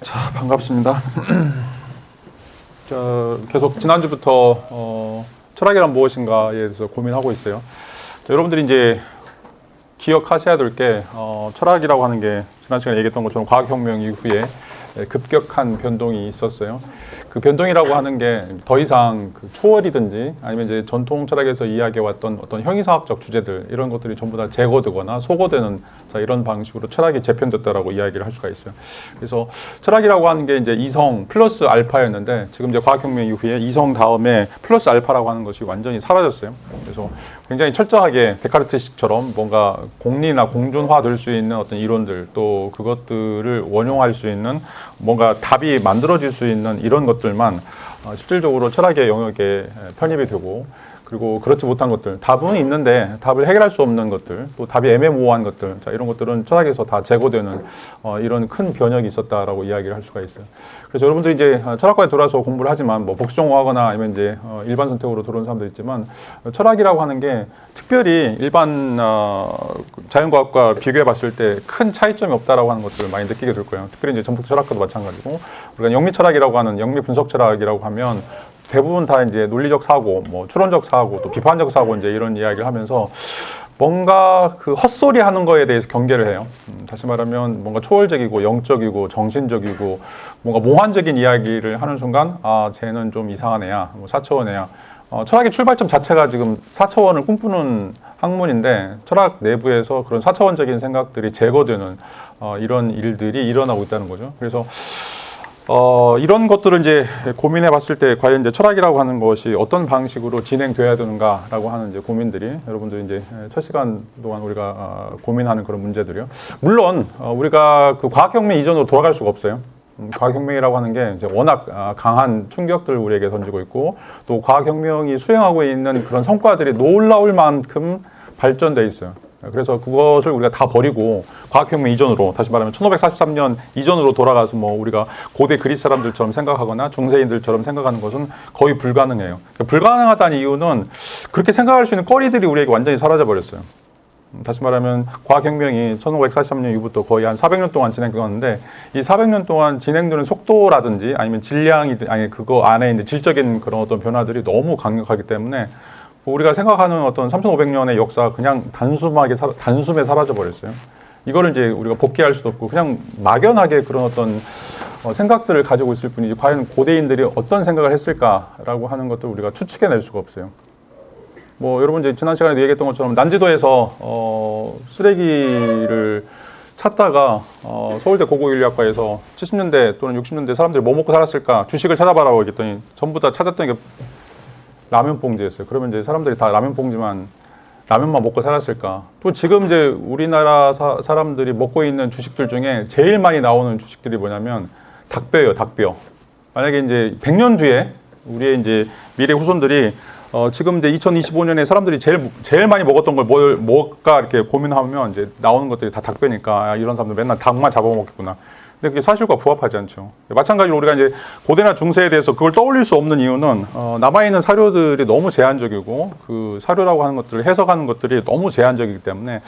자, 반갑습니다. 계속 지난주부터 철학이란 무엇인가에 대해서 고민하고 있어요. 여러분들이 이제 기억하셔야 될 게 철학이라고 하는 게 지난 시간에 얘기했던 것처럼 과학혁명 이후에 급격한 변동이 있었어요. 그 변동이라고 하는 게 더 이상 그 초월이든지 아니면 이제 전통 철학에서 이야기해왔던 어떤 형이상학적 주제들 이런 것들이 전부 다 제거되거나 소거되는 이런 방식으로 철학이 재편됐다라고 이야기를 할 수가 있어요. 그래서 철학이라고 하는 게 이제 이성 플러스 알파였는데 지금 이제 과학혁명 이후에 이성 다음에 플러스 알파라고 하는 것이 완전히 사라졌어요. 그래서 굉장히 철저하게 데카르트식처럼 뭔가 공리나 공존화 될 수 있는 어떤 이론들 또 그것들을 원용할 수 있는 뭔가 답이 만들어질 수 있는 이런 것들만 실질적으로 철학의 영역에 편입이 되고 그리고 그렇지 못한 것들, 답은 있는데 답을 해결할 수 없는 것들, 또 답이 애매모호한 것들, 자, 이런 것들은 철학에서 다 제거되는 이런 큰 변혁이 있었다라고 이야기를 할 수가 있어요. 그래서 여러분들이 이제 철학과에 들어와서 공부를 하지만 뭐 복수 전공하거나 아니면 이제 일반 선택으로 들어온 사람도 있지만 철학이라고 하는 게 특별히 일반 자연과학과 비교해 봤을 때 큰 차이점이 없다라고 하는 것들을 많이 느끼게 될 거예요. 특별히 이제 전폭 철학과도 마찬가지고 우리가 영미 철학이라고 하는 영미 분석 철학이라고 하면 대부분 다 이제 논리적 사고, 뭐 추론적 사고, 또 비판적 사고 이제 이런 이야기를 하면서 뭔가 그 헛소리 하는 거에 대해서 경계를 해요. 다시 말하면 뭔가 초월적이고 영적이고 정신적이고 뭔가 몽환적인 이야기를 하는 순간 아, 쟤는 좀 이상한 애야, 뭐 4차원 애야. 철학의 출발점 자체가 지금 4차원을 꿈꾸는 학문인데 철학 내부에서 그런 4차원적인 생각들이 제거되는 이런 일들이 일어나고 있다는 거죠. 그래서 이런 것들을 이제 고민해 봤을 때 과연 이제 철학이라고 하는 것이 어떤 방식으로 진행돼야 되는가라고 하는 이제 고민들이 여러분들이 이제 첫 시간 동안 우리가 고민하는 그런 문제들이요. 물론 우리가 그 과학혁명 이전으로 돌아갈 수가 없어요. 과학혁명이라고 하는 게 이제 워낙 강한 충격들을 우리에게 던지고 있고 또 과학혁명이 수행하고 있는 그런 성과들이 놀라울 만큼 발전돼 있어요. 그래서 그것을 우리가 다 버리고 과학혁명 이전으로 다시 말하면 1543년 이전으로 돌아가서 뭐 우리가 고대 그리스 사람들처럼 생각하거나 중세인들처럼 생각하는 것은 거의 불가능해요. 그러니까 불가능하다는 이유는 그렇게 생각할 수 있는 거리들이 우리에게 완전히 사라져 버렸어요. 다시 말하면 과학혁명이 1543년 이후부터 거의 한 400년 동안 진행되었는데 이 400년 동안 진행되는 속도라든지 아니면 질량이든 아니 그거 안에 있는 질적인 그런 어떤 변화들이 너무 강력하기 때문에 우리가 생각하는 어떤 3,500년의 역사가 그냥 단숨에 사라져 버렸어요. 이거를 이제 우리가 복귀할 수도 없고 그냥 막연하게 그런 어떤 생각들을 가지고 있을 뿐이지 과연 고대인들이 어떤 생각을 했을까라고 하는 것들 우리가 추측해낼 수가 없어요. 뭐 여러분 이제 지난 시간에도 얘기했던 것처럼 난지도에서 쓰레기를 찾다가 서울대 고고인류학과에서 70년대 또는 60년대 사람들이 뭐 먹고 살았을까 주식을 찾아봐라고 했더니 전부 다 찾았던 게 라면 봉지였어요. 그러면 이제 사람들이 다 라면만 먹고 살았을까? 또 지금 이제 우리나라 사람들이 먹고 있는 주식들 중에 제일 많이 나오는 주식들이 뭐냐면 닭뼈예요, 닭뼈. 만약에 이제 100년 뒤에 우리의 이제 미래 후손들이 지금 이제 2025년에 사람들이 제일 많이 먹었던 걸 뭘까 이렇게 고민하면 이제 나오는 것들이 다 닭뼈니까 이런 사람들 맨날 닭만 잡아먹겠구나. 근데 그게 사실과 부합하지 않죠. 마찬가지로 우리가 이제 고대나 중세에 대해서 그걸 떠올릴 수 없는 이유는 남아있는 사료들이 너무 제한적이고 그 사료라고 하는 것들을 해석하는 것들이 너무 제한적이기 때문에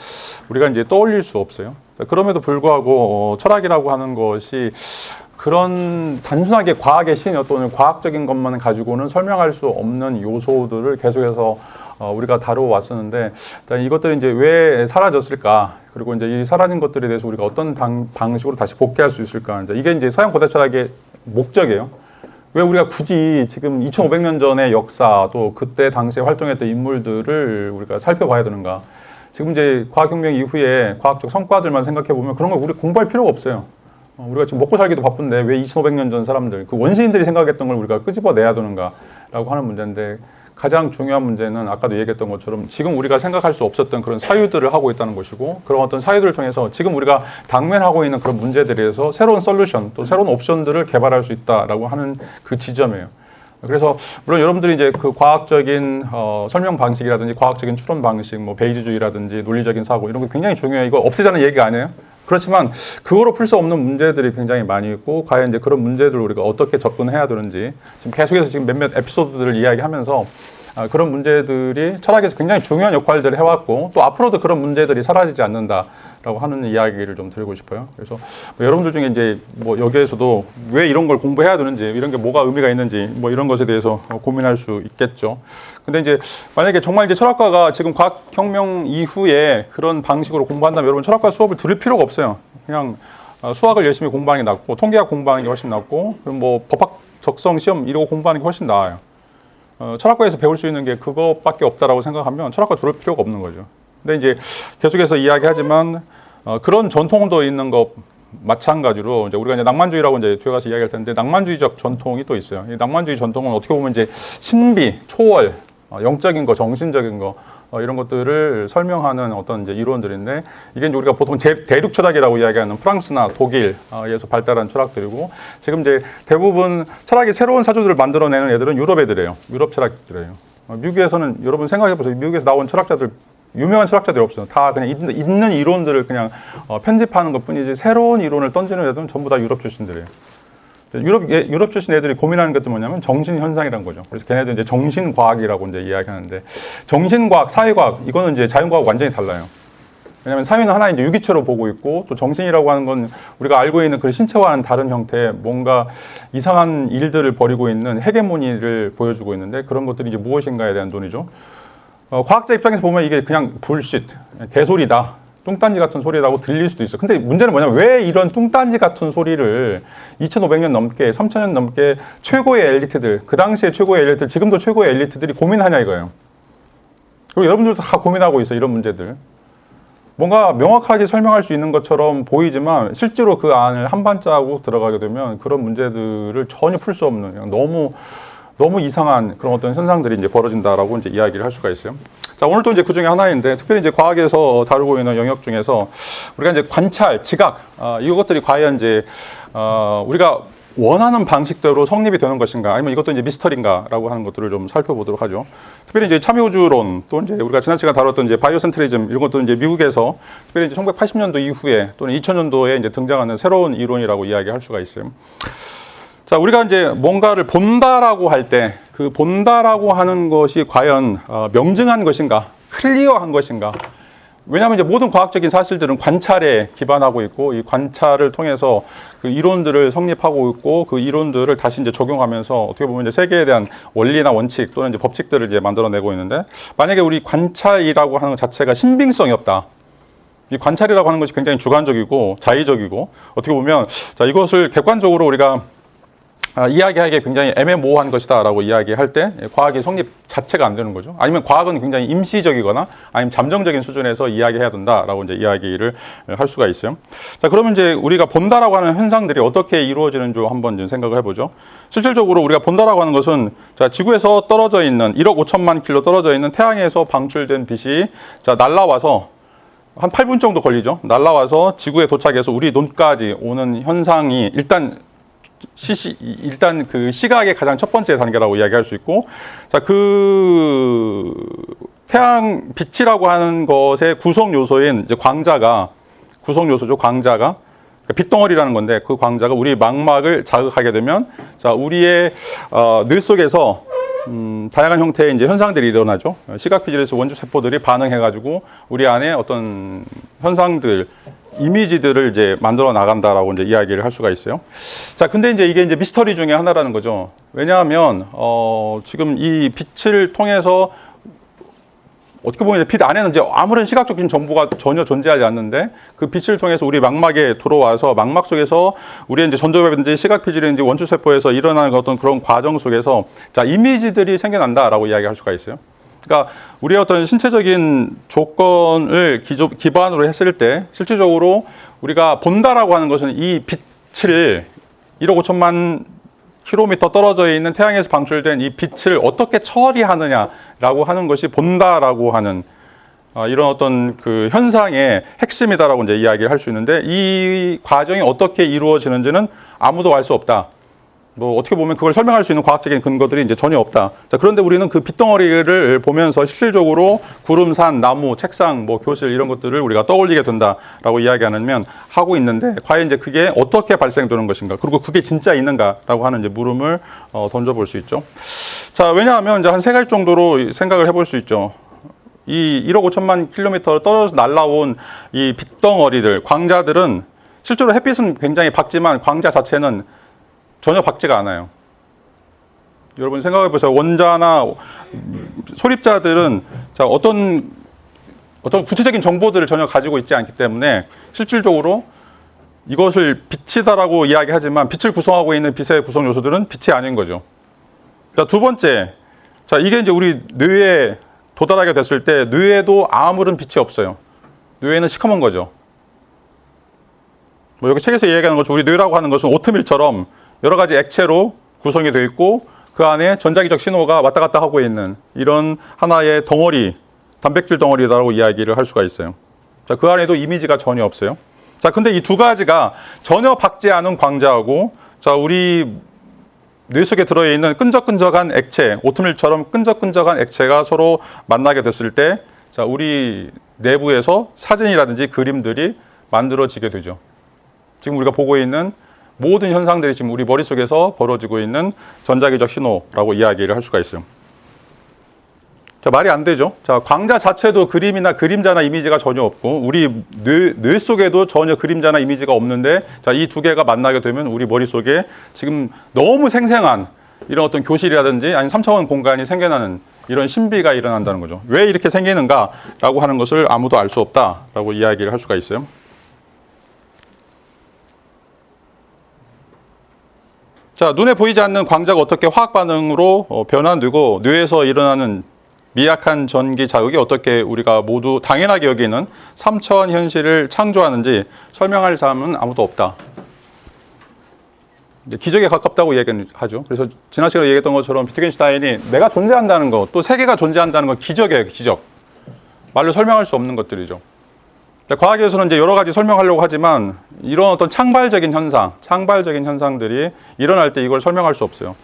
우리가 이제 떠올릴 수 없어요. 그럼에도 불구하고 철학이라고 하는 것이 그런 단순하게 과학의 신 또는 과학적인 것만 가지고는 설명할 수 없는 요소들을 계속해서 우리가 다루어왔었는데 이것들이 이제 왜 사라졌을까? 그리고 이제 이 사라진 것들에 대해서 우리가 어떤 방식으로 다시 복귀할 수 있을까? 이게 이제 서양 고대 철학의 목적이에요. 왜 우리가 굳이 지금 2,500년 전의 역사 또 그때 당시에 활동했던 인물들을 우리가 살펴봐야 되는가? 지금 이제 과학혁명 이후에 과학적 성과들만 생각해 보면 그런 걸 우리 공부할 필요가 없어요. 우리가 지금 먹고 살기도 바쁜데 왜 2,500년 전 사람들, 그 원시인들이 생각했던 걸 우리가 끄집어내야 되는가라고 하는 문제인데 가장 중요한 문제는 아까도 얘기했던 것처럼 지금 우리가 생각할 수 없었던 그런 사유들을 하고 있다는 것이고 그런 어떤 사유들을 통해서 지금 우리가 당면하고 있는 그런 문제들에 대해서 새로운 솔루션 또 새로운 옵션들을 개발할 수 있다라고 하는 그 지점이에요. 그래서 물론 여러분들이 이제 그 과학적인 설명 방식이라든지 과학적인 추론 방식, 뭐 베이지주의라든지 논리적인 사고 이런 게 굉장히 중요해요. 이거 없애자는 얘기가 아니에요. 그렇지만 그거로 풀 수 없는 문제들이 굉장히 많이 있고 과연 이제 그런 문제들을 우리가 어떻게 접근해야 되는지 지금 계속해서 지금 몇몇 에피소드들을 이야기하면서 그런 문제들이 철학에서 굉장히 중요한 역할들을 해왔고 또 앞으로도 그런 문제들이 사라지지 않는다라고 라고 하는 이야기를 좀 드리고 싶어요. 그래서 뭐 여러분들 중에 이제 뭐 여기에서도 왜 이런 걸 공부해야 되는지, 이런 게 뭐가 의미가 있는지, 뭐 이런 것에 대해서 고민할 수 있겠죠. 근데 이제 만약에 정말 이제 철학과가 지금 과학혁명 이후에 그런 방식으로 공부한다면 여러분 철학과 수업을 들을 필요가 없어요. 그냥 수학을 열심히 공부하는 게 낫고, 통계학 공부하는 게 훨씬 낫고, 그럼 뭐 법학 적성 시험 이러고 공부하는 게 훨씬 나아요. 철학과에서 배울 수 있는 게 그것밖에 없다라고 생각하면 철학과 들을 필요가 없는 거죠. 근데 이제 계속해서 이야기하지만 그런 전통도 있는 것 마찬가지로 이제 우리가 이제 낭만주의라고 이제 뒤에 가서 이야기할 텐데 낭만주의적 전통이 또 있어요. 이 낭만주의 전통은 어떻게 보면 이제 신비, 초월, 영적인 거, 정신적인 거 이런 것들을 설명하는 어떤 이제 이론들인데 이게 이제 우리가 보통 대륙 철학이라고 이야기하는 프랑스나 독일에서 발달한 철학들이고 지금 이제 대부분 철학의 새로운 사조들을 만들어내는 애들은 유럽 애들이에요. 유럽 철학들이에요. 미국에서는 여러분 생각해 보세요. 미국에서 나온 철학자들 유명한 철학자들이 없어요. 다 그냥 있는 이론들을 그냥 편집하는 것 뿐이지 새로운 이론을 던지는 애들은 전부 다 유럽 출신들이에요. 유럽 출신 애들이 고민하는 것도 뭐냐면 정신현상이라는 거죠. 그래서 걔네들 이제 정신과학이라고 이제 이야기하는데 정신과학, 사회과학, 이거는 이제 자연과학 완전히 달라요. 왜냐하면 사회는 하나의 이제 유기체로 보고 있고 또 정신이라고 하는 건 우리가 알고 있는 그 신체와는 다른 형태의 뭔가 이상한 일들을 벌이고 있는 헤게모니를 보여주고 있는데 그런 것들이 이제 무엇인가에 대한 논의죠. 과학자 입장에서 보면 이게 그냥 불쉿, 개소리다, 뚱딴지 같은 소리라고 들릴 수도 있어. 근데 문제는 뭐냐면 왜 이런 뚱딴지 같은 소리를 2500년 넘게, 3000년 넘게 최고의 엘리트들, 그 당시에 최고의 엘리트들, 지금도 최고의 엘리트들이 고민하냐 이거예요. 그리고 여러분들도 다 고민하고 있어요. 이런 문제들. 뭔가 명확하게 설명할 수 있는 것처럼 보이지만 실제로 그 안을 한 발자국 들어가게 되면 그런 문제들을 전혀 풀 수 없는 그냥 너무 이상한 그런 어떤 현상들이 이제 벌어진다라고 이제 이야기를 할 수가 있어요. 자, 오늘 또 이제 그 중에 하나인데, 특별히 이제 과학에서 다루고 있는 영역 중에서 우리가 이제 관찰, 지각, 이것들이 과연 이제, 우리가 원하는 방식대로 성립이 되는 것인가, 아니면 이것도 이제 미스터리인가라고 하는 것들을 좀 살펴보도록 하죠. 특별히 이제 참여우주론, 또 이제 우리가 지난 시간 다뤘던 이제 바이오센트리즘, 이런 것도 이제 미국에서 특별히 이제 1980년도 이후에 또는 2000년도에 이제 등장하는 새로운 이론이라고 이야기할 수가 있어요. 자, 우리가 이제 뭔가를 본다라고 할 때, 그 본다라고 하는 것이 과연 명증한 것인가, 클리어한 것인가. 왜냐하면 이제 모든 과학적인 사실들은 관찰에 기반하고 있고, 이 관찰을 통해서 그 이론들을 성립하고 있고, 그 이론들을 다시 이제 적용하면서 어떻게 보면 이제 세계에 대한 원리나 원칙 또는 이제 법칙들을 이제 만들어내고 있는데, 만약에 우리 관찰이라고 하는 것 자체가 신빙성이 없다. 이 관찰이라고 하는 것이 굉장히 주관적이고 자의적이고, 어떻게 보면 자, 이것을 객관적으로 우리가 이야기하기에 굉장히 애매모호한 것이다 라고 이야기할 때 과학의 성립 자체가 안 되는 거죠. 아니면 과학은 굉장히 임시적이거나 아니면 잠정적인 수준에서 이야기해야 된다라고 이제 이야기를 할 수가 있어요. 자, 그러면 이제 우리가 본다라고 하는 현상들이 어떻게 이루어지는지 한번 좀 생각을 해보죠. 실질적으로 우리가 본다라고 하는 것은 자, 지구에서 떨어져 있는 1억 5천만 킬로 떨어져 있는 태양에서 방출된 빛이 자, 날아와서 한 8분 정도 걸리죠. 날아와서 지구에 도착해서 우리 눈까지 오는 현상이 일단 그 시각의 가장 첫 번째 단계라고 이야기할 수 있고, 자, 그 태양 빛이라고 하는 것의 구성 요소인 이제 구성 요소죠. 광자가 빛덩어리라는 건데 그 광자가 우리 망막을 자극하게 되면 자, 우리의 뇌 속에서 다양한 형태의 이제 현상들이 일어나죠. 시각 피질에서 원주 세포들이 반응해가지고 우리 안에 어떤 현상들, 이미지들을 이제 만들어 나간다라고 이제 이야기를 할 수가 있어요. 자, 근데 이제 이게 이제 미스터리 중에 하나라는 거죠. 왜냐하면 지금 이 빛을 통해서 어떻게 보면 빛 안에는 이제 아무런 시각적인 정보가 전혀 존재하지 않는데 그 빛을 통해서 우리 망막에 들어와서 망막 속에서 우리의 이제 전두엽이든지 시각 피질인지 원주 세포에서 일어나는 어떤 그런 과정 속에서 자, 이미지들이 생겨난다라고 이야기할 수가 있어요. 그러니까 우리의 어떤 신체적인 조건을 기반으로 했을 때 실질적으로 우리가 본다라고 하는 것은 이 빛을 1억 5천만 킬로미터 떨어져 있는 태양에서 방출된 이 빛을 어떻게 처리하느냐라고 하는 것이 본다라고 하는 이런 어떤 그 현상의 핵심이다라고 이제 이야기를 할 수 있는데 이 과정이 어떻게 이루어지는지는 아무도 알 수 없다. 뭐 어떻게 보면 그걸 설명할 수 있는 과학적인 근거들이 이제 전혀 없다. 자, 그런데 우리는 그 빛덩어리를 보면서 실질적으로 구름, 산, 나무, 책상, 뭐 교실 이런 것들을 우리가 떠올리게 된다라고 이야기하면 하고 있는데 과연 이제 그게 어떻게 발생되는 것인가? 그리고 그게 진짜 있는가라고 하는 이제 물음을 던져볼 수 있죠. 자, 왜냐하면 이제 한 세 가지 정도로 생각을 해볼 수 있죠. 이 1억 5천만 킬로미터 떨어져서 날아온 이 빛덩어리들, 광자들은 실제로 햇빛은 굉장히 밝지만 광자 자체는 전혀 밝지가 않아요. 여러분 생각해 보세요. 원자나 소립자들은 자, 어떤 구체적인 정보들을 전혀 가지고 있지 않기 때문에 실질적으로 이것을 빛이다라고 이야기하지만 빛을 구성하고 있는 빛의 구성 요소들은 빛이 아닌 거죠. 자, 두 번째. 자, 이게 이제 우리 뇌에 도달하게 됐을 때 뇌에도 아무런 빛이 없어요. 뇌에는 시커먼 거죠. 뭐 여기 책에서 이야기하는 것처럼 우리 뇌라고 하는 것은 오트밀처럼 여러 가지 액체로 구성이 되어 있고 그 안에 전자기적 신호가 왔다 갔다 하고 있는 이런 하나의 덩어리, 단백질 덩어리다라고 이야기를 할 수가 있어요. 자, 그 안에도 이미지가 전혀 없어요. 자, 근데 이 두 가지가 전혀 밝지 않은 광자하고 자, 우리 뇌 속에 들어있는 끈적끈적한 액체, 오트밀처럼 끈적끈적한 액체가 서로 만나게 됐을 때 자, 우리 내부에서 사진이라든지 그림들이 만들어지게 되죠. 지금 우리가 보고 있는 모든 현상들이 지금 우리 머릿속에서 벌어지고 있는 전자기적 신호라고 이야기를 할 수가 있어요. 자, 말이 안 되죠. 자, 광자 자체도 그림이나 그림자나 이미지가 전혀 없고 우리 뇌 속에도 전혀 그림자나 이미지가 없는데 자, 이 두 개가 만나게 되면 우리 머릿속에 지금 너무 생생한 이런 어떤 교실이라든지 아니면 3차원 공간이 생겨나는 이런 신비가 일어난다는 거죠. 왜 이렇게 생기는가라고 하는 것을 아무도 알 수 없다라고 이야기를 할 수가 있어요. 자, 눈에 보이지 않는 광자가 어떻게 화학 반응으로 변환되고 뇌에서 일어나는 미약한 전기 자극이 어떻게 우리가 모두 당연하게 여기는 3차원 현실을 창조하는지 설명할 사람은 아무도 없다. 기적에 가깝다고 이야기하죠. 그래서 지난 시간에 얘기했던 것처럼 비트겐슈타인이 내가 존재한다는 것, 또 세계가 존재한다는 건 기적이에요, 기적. 말로 설명할 수 없는 것들이죠. 과학에서는 이제 여러 가지 설명하려고 하지만 이런 어떤 창발적인 현상들이 일어날 때 이걸 설명할 수 없어요.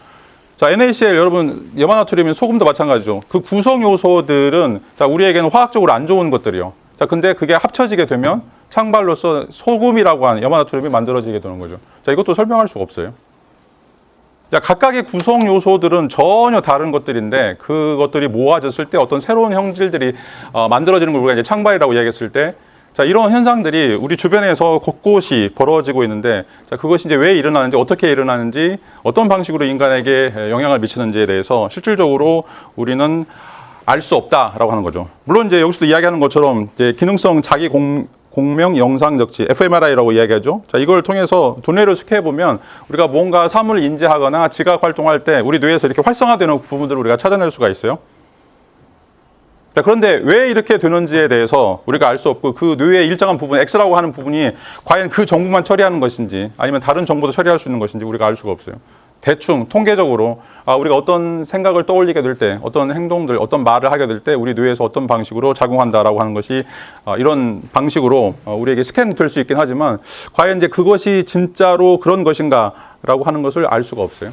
자, NaCl 여러분 염화나트륨인 소금도 마찬가지죠. 그 구성 요소들은 자, 우리에게는 화학적으로 안 좋은 것들이요. 자, 근데 그게 합쳐지게 되면 창발로서 소금이라고 하는 염화나트륨이 만들어지게 되는 거죠. 자, 이것도 설명할 수가 없어요. 자, 각각의 구성 요소들은 전혀 다른 것들인데 그것들이 모아졌을 때 어떤 새로운 형질들이 만들어지는 걸 우리가 이제 창발이라고 이야기했을 때 자, 이런 현상들이 우리 주변에서 곳곳이 벌어지고 있는데 자, 그것이 이제 왜 일어나는지 어떻게 일어나는지 어떤 방식으로 인간에게 영향을 미치는지에 대해서 실질적으로 우리는 알 수 없다라고 하는 거죠. 물론 이제 여기서도 이야기하는 것처럼 이제 기능성 자기 공명 영상 적치 fMRI라고 이야기하죠. 자, 이걸 통해서 두뇌를 스캔해 보면 우리가 뭔가 사물을 인지하거나 지각 활동할 때 우리 뇌에서 이렇게 활성화되는 부분들을 우리가 찾아낼 수가 있어요. 자, 그런데 왜 이렇게 되는지에 대해서 우리가 알 수 없고 그 뇌의 일정한 부분, X라고 하는 부분이 과연 그 정보만 처리하는 것인지 아니면 다른 정보도 처리할 수 있는 것인지 우리가 알 수가 없어요. 대충 통계적으로 우리가 어떤 생각을 떠올리게 될 때, 어떤 행동들, 어떤 말을 하게 될 때 우리 뇌에서 어떤 방식으로 작용한다라고 하는 것이 이런 방식으로 우리에게 스캔될 수 있긴 하지만 과연 이제 그것이 진짜로 그런 것인가라고 하는 것을 알 수가 없어요.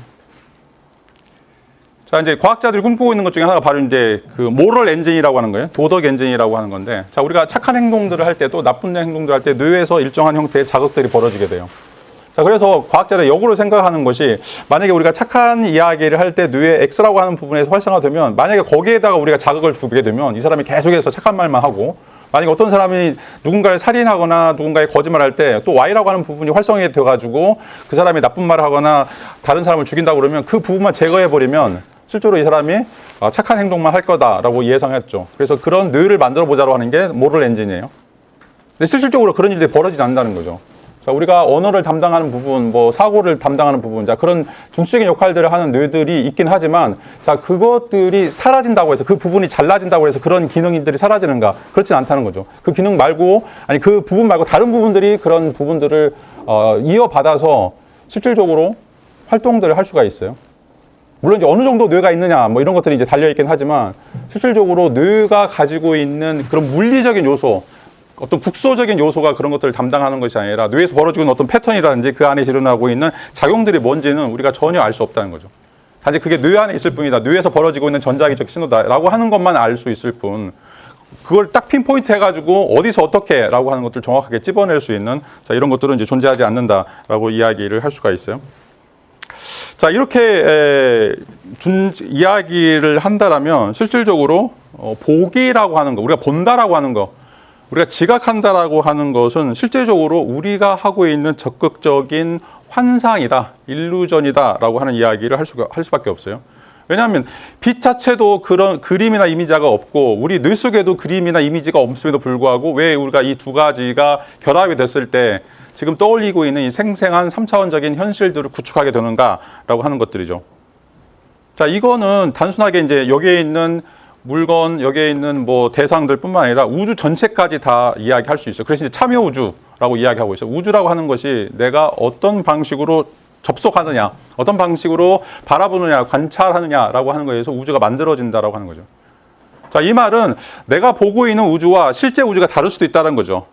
자, 이제 과학자들이 꿈꾸고 있는 것 중에 하나가 바로 이제 그 모럴 엔진이라고 하는 거예요. 도덕 엔진이라고 하는 건데, 자, 우리가 착한 행동들을 할 때 또 나쁜 행동들을 할 때 뇌에서 일정한 형태의 자극들이 벌어지게 돼요. 자, 그래서 과학자들이 역으로 생각하는 것이 만약에 우리가 착한 이야기를 할 때 뇌의 X라고 하는 부분에서 활성화되면 만약에 거기에다가 우리가 자극을 주게 되면 이 사람이 계속해서 착한 말만 하고 만약에 어떤 사람이 누군가를 살인하거나 누군가에 거짓말할 때 또 Y라고 하는 부분이 활성화가 돼가지고 그 사람이 나쁜 말을 하거나 다른 사람을 죽인다고 그러면 그 부분만 제거해버리면 실제로 이 사람이 착한 행동만 할 거다라고 예상했죠. 그래서 그런 뇌를 만들어 보자고 하는 게 모럴 엔진이에요. 근데 실질적으로 그런 일들이 벌어지지 않는다는 거죠. 자, 우리가 언어를 담당하는 부분, 뭐 사고를 담당하는 부분, 자, 그런 중추적인 역할들을 하는 뇌들이 있긴 하지만, 자, 그것들이 사라진다고 해서 그 부분이 잘라진다고 해서 그런 기능들이 사라지는가? 그렇진 않다는 거죠. 그 기능 말고, 아니 그 부분 말고 다른 부분들이 그런 부분들을 이어받아서 실질적으로 활동들을 할 수가 있어요. 물론 이제 어느 정도 뇌가 있느냐, 뭐 이런 것들이 이제 달려있긴 하지만, 실질적으로 뇌가 가지고 있는 그런 물리적인 요소, 어떤 국소적인 요소가 그런 것들을 담당하는 것이 아니라 뇌에서 벌어지고 있는 어떤 패턴이라든지 그 안에 일어나고 있는 작용들이 뭔지는 우리가 전혀 알 수 없다는 거죠. 단지 그게 뇌 안에 있을 뿐이다. 뇌에서 벌어지고 있는 전자기적 신호다라고 하는 것만 알 수 있을 뿐, 그걸 딱 핀포인트 해가지고 어디서 어떻게라고 하는 것들을 정확하게 찝어낼 수 있는 자, 이런 것들은 이제 존재하지 않는다라고 이야기를 할 수가 있어요. 자, 이렇게 이야기를 한다라면 실질적으로 보기라고 하는 거, 우리가 본다라고 하는 거, 우리가 지각한다라고 하는 것은 실제적으로 우리가 하고 있는 적극적인 환상이다, 일루전이다라고 하는 이야기를 할 수밖에 없어요. 왜냐하면 빛 자체도 그런 그림이나 이미지가 없고 우리 뇌 속에도 그림이나 이미지가 없음에도 불구하고 왜 우리가 이 두 가지가 결합이 됐을 때 지금 떠올리고 있는 이 생생한 3차원적인 현실들을 구축하게 되는가라고 하는 것들이죠. 자, 이거는 단순하게 이제 여기에 있는 물건, 여기에 있는 뭐 대상들뿐만 아니라 우주 전체까지 다 이야기할 수 있어요. 그래서 이제 참여 우주라고 이야기하고 있어요. 우주라고 하는 것이 내가 어떤 방식으로 접속하느냐, 어떤 방식으로 바라보느냐, 관찰하느냐라고 하는 거에서 우주가 만들어진다라고 하는 거죠. 자, 이 말은 내가 보고 있는 우주와 실제 우주가 다를 수도 있다는 거죠.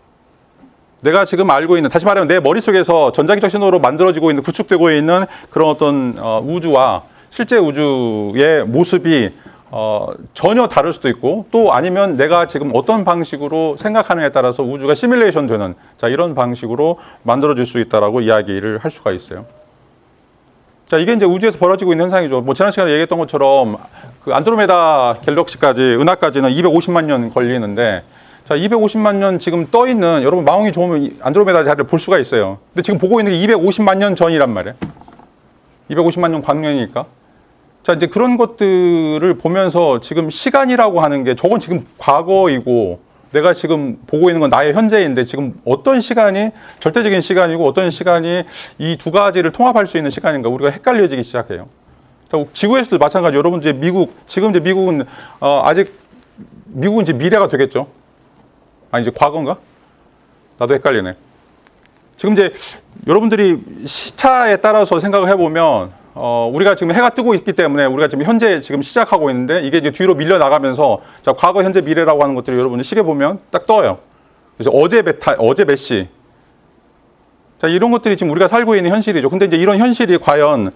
내가 지금 알고 있는, 다시 말하면 내 머릿속에서 전자기적 신호로 만들어지고 있는, 구축되고 있는 그런 어떤 우주와 실제 우주의 모습이 전혀 다를 수도 있고, 또 아니면 내가 지금 어떤 방식으로 생각하느냐에 따라서 우주가 시뮬레이션 되는, 자, 이런 방식으로 만들어질 수 있다라고 이야기를 할 수가 있어요. 자, 이게 이제 우주에서 벌어지고 있는 현상이죠. 뭐 지난 시간에 얘기했던 것처럼 그 안드로메다 갤럭시까지, 은하까지는 250만 년 걸리는데, 자, 250만 년 지금 떠 있는, 여러분 마음이 좋으면 안드로메다 자리를 볼 수가 있어요. 근데 지금 보고 있는 게 250만 년 전이란 말이에요. 250만 년 광년이니까. 자, 이제 그런 것들을 보면서 지금 시간이라고 하는 게, 저건 지금 과거이고 내가 지금 보고 있는 건 나의 현재인데, 지금 어떤 시간이 절대적인 시간이고 어떤 시간이 이 두 가지를 통합할 수 있는 시간인가, 우리가 헷갈려지기 시작해요. 자, 지구에서도 마찬가지. 여러분 이제 지금 이제 미국은 아직 미국은 이제 미래가 되겠죠. 아니, 이제 과거인가? 나도 헷갈리네. 지금 이제 여러분들이 시차에 따라서 생각을 해보면, 우리가 지금 해가 뜨고 있기 때문에 우리가 지금 현재 지금 시작하고 있는데, 이게 이제 뒤로 밀려 나가면서, 자, 과거, 현재, 미래라고 하는 것들이 여러분이 시계 보면 딱 떠요. 그래서 어제 몇 시. 자, 이런 것들이 지금 우리가 살고 있는 현실이죠. 근데 이제 이런 현실이 과연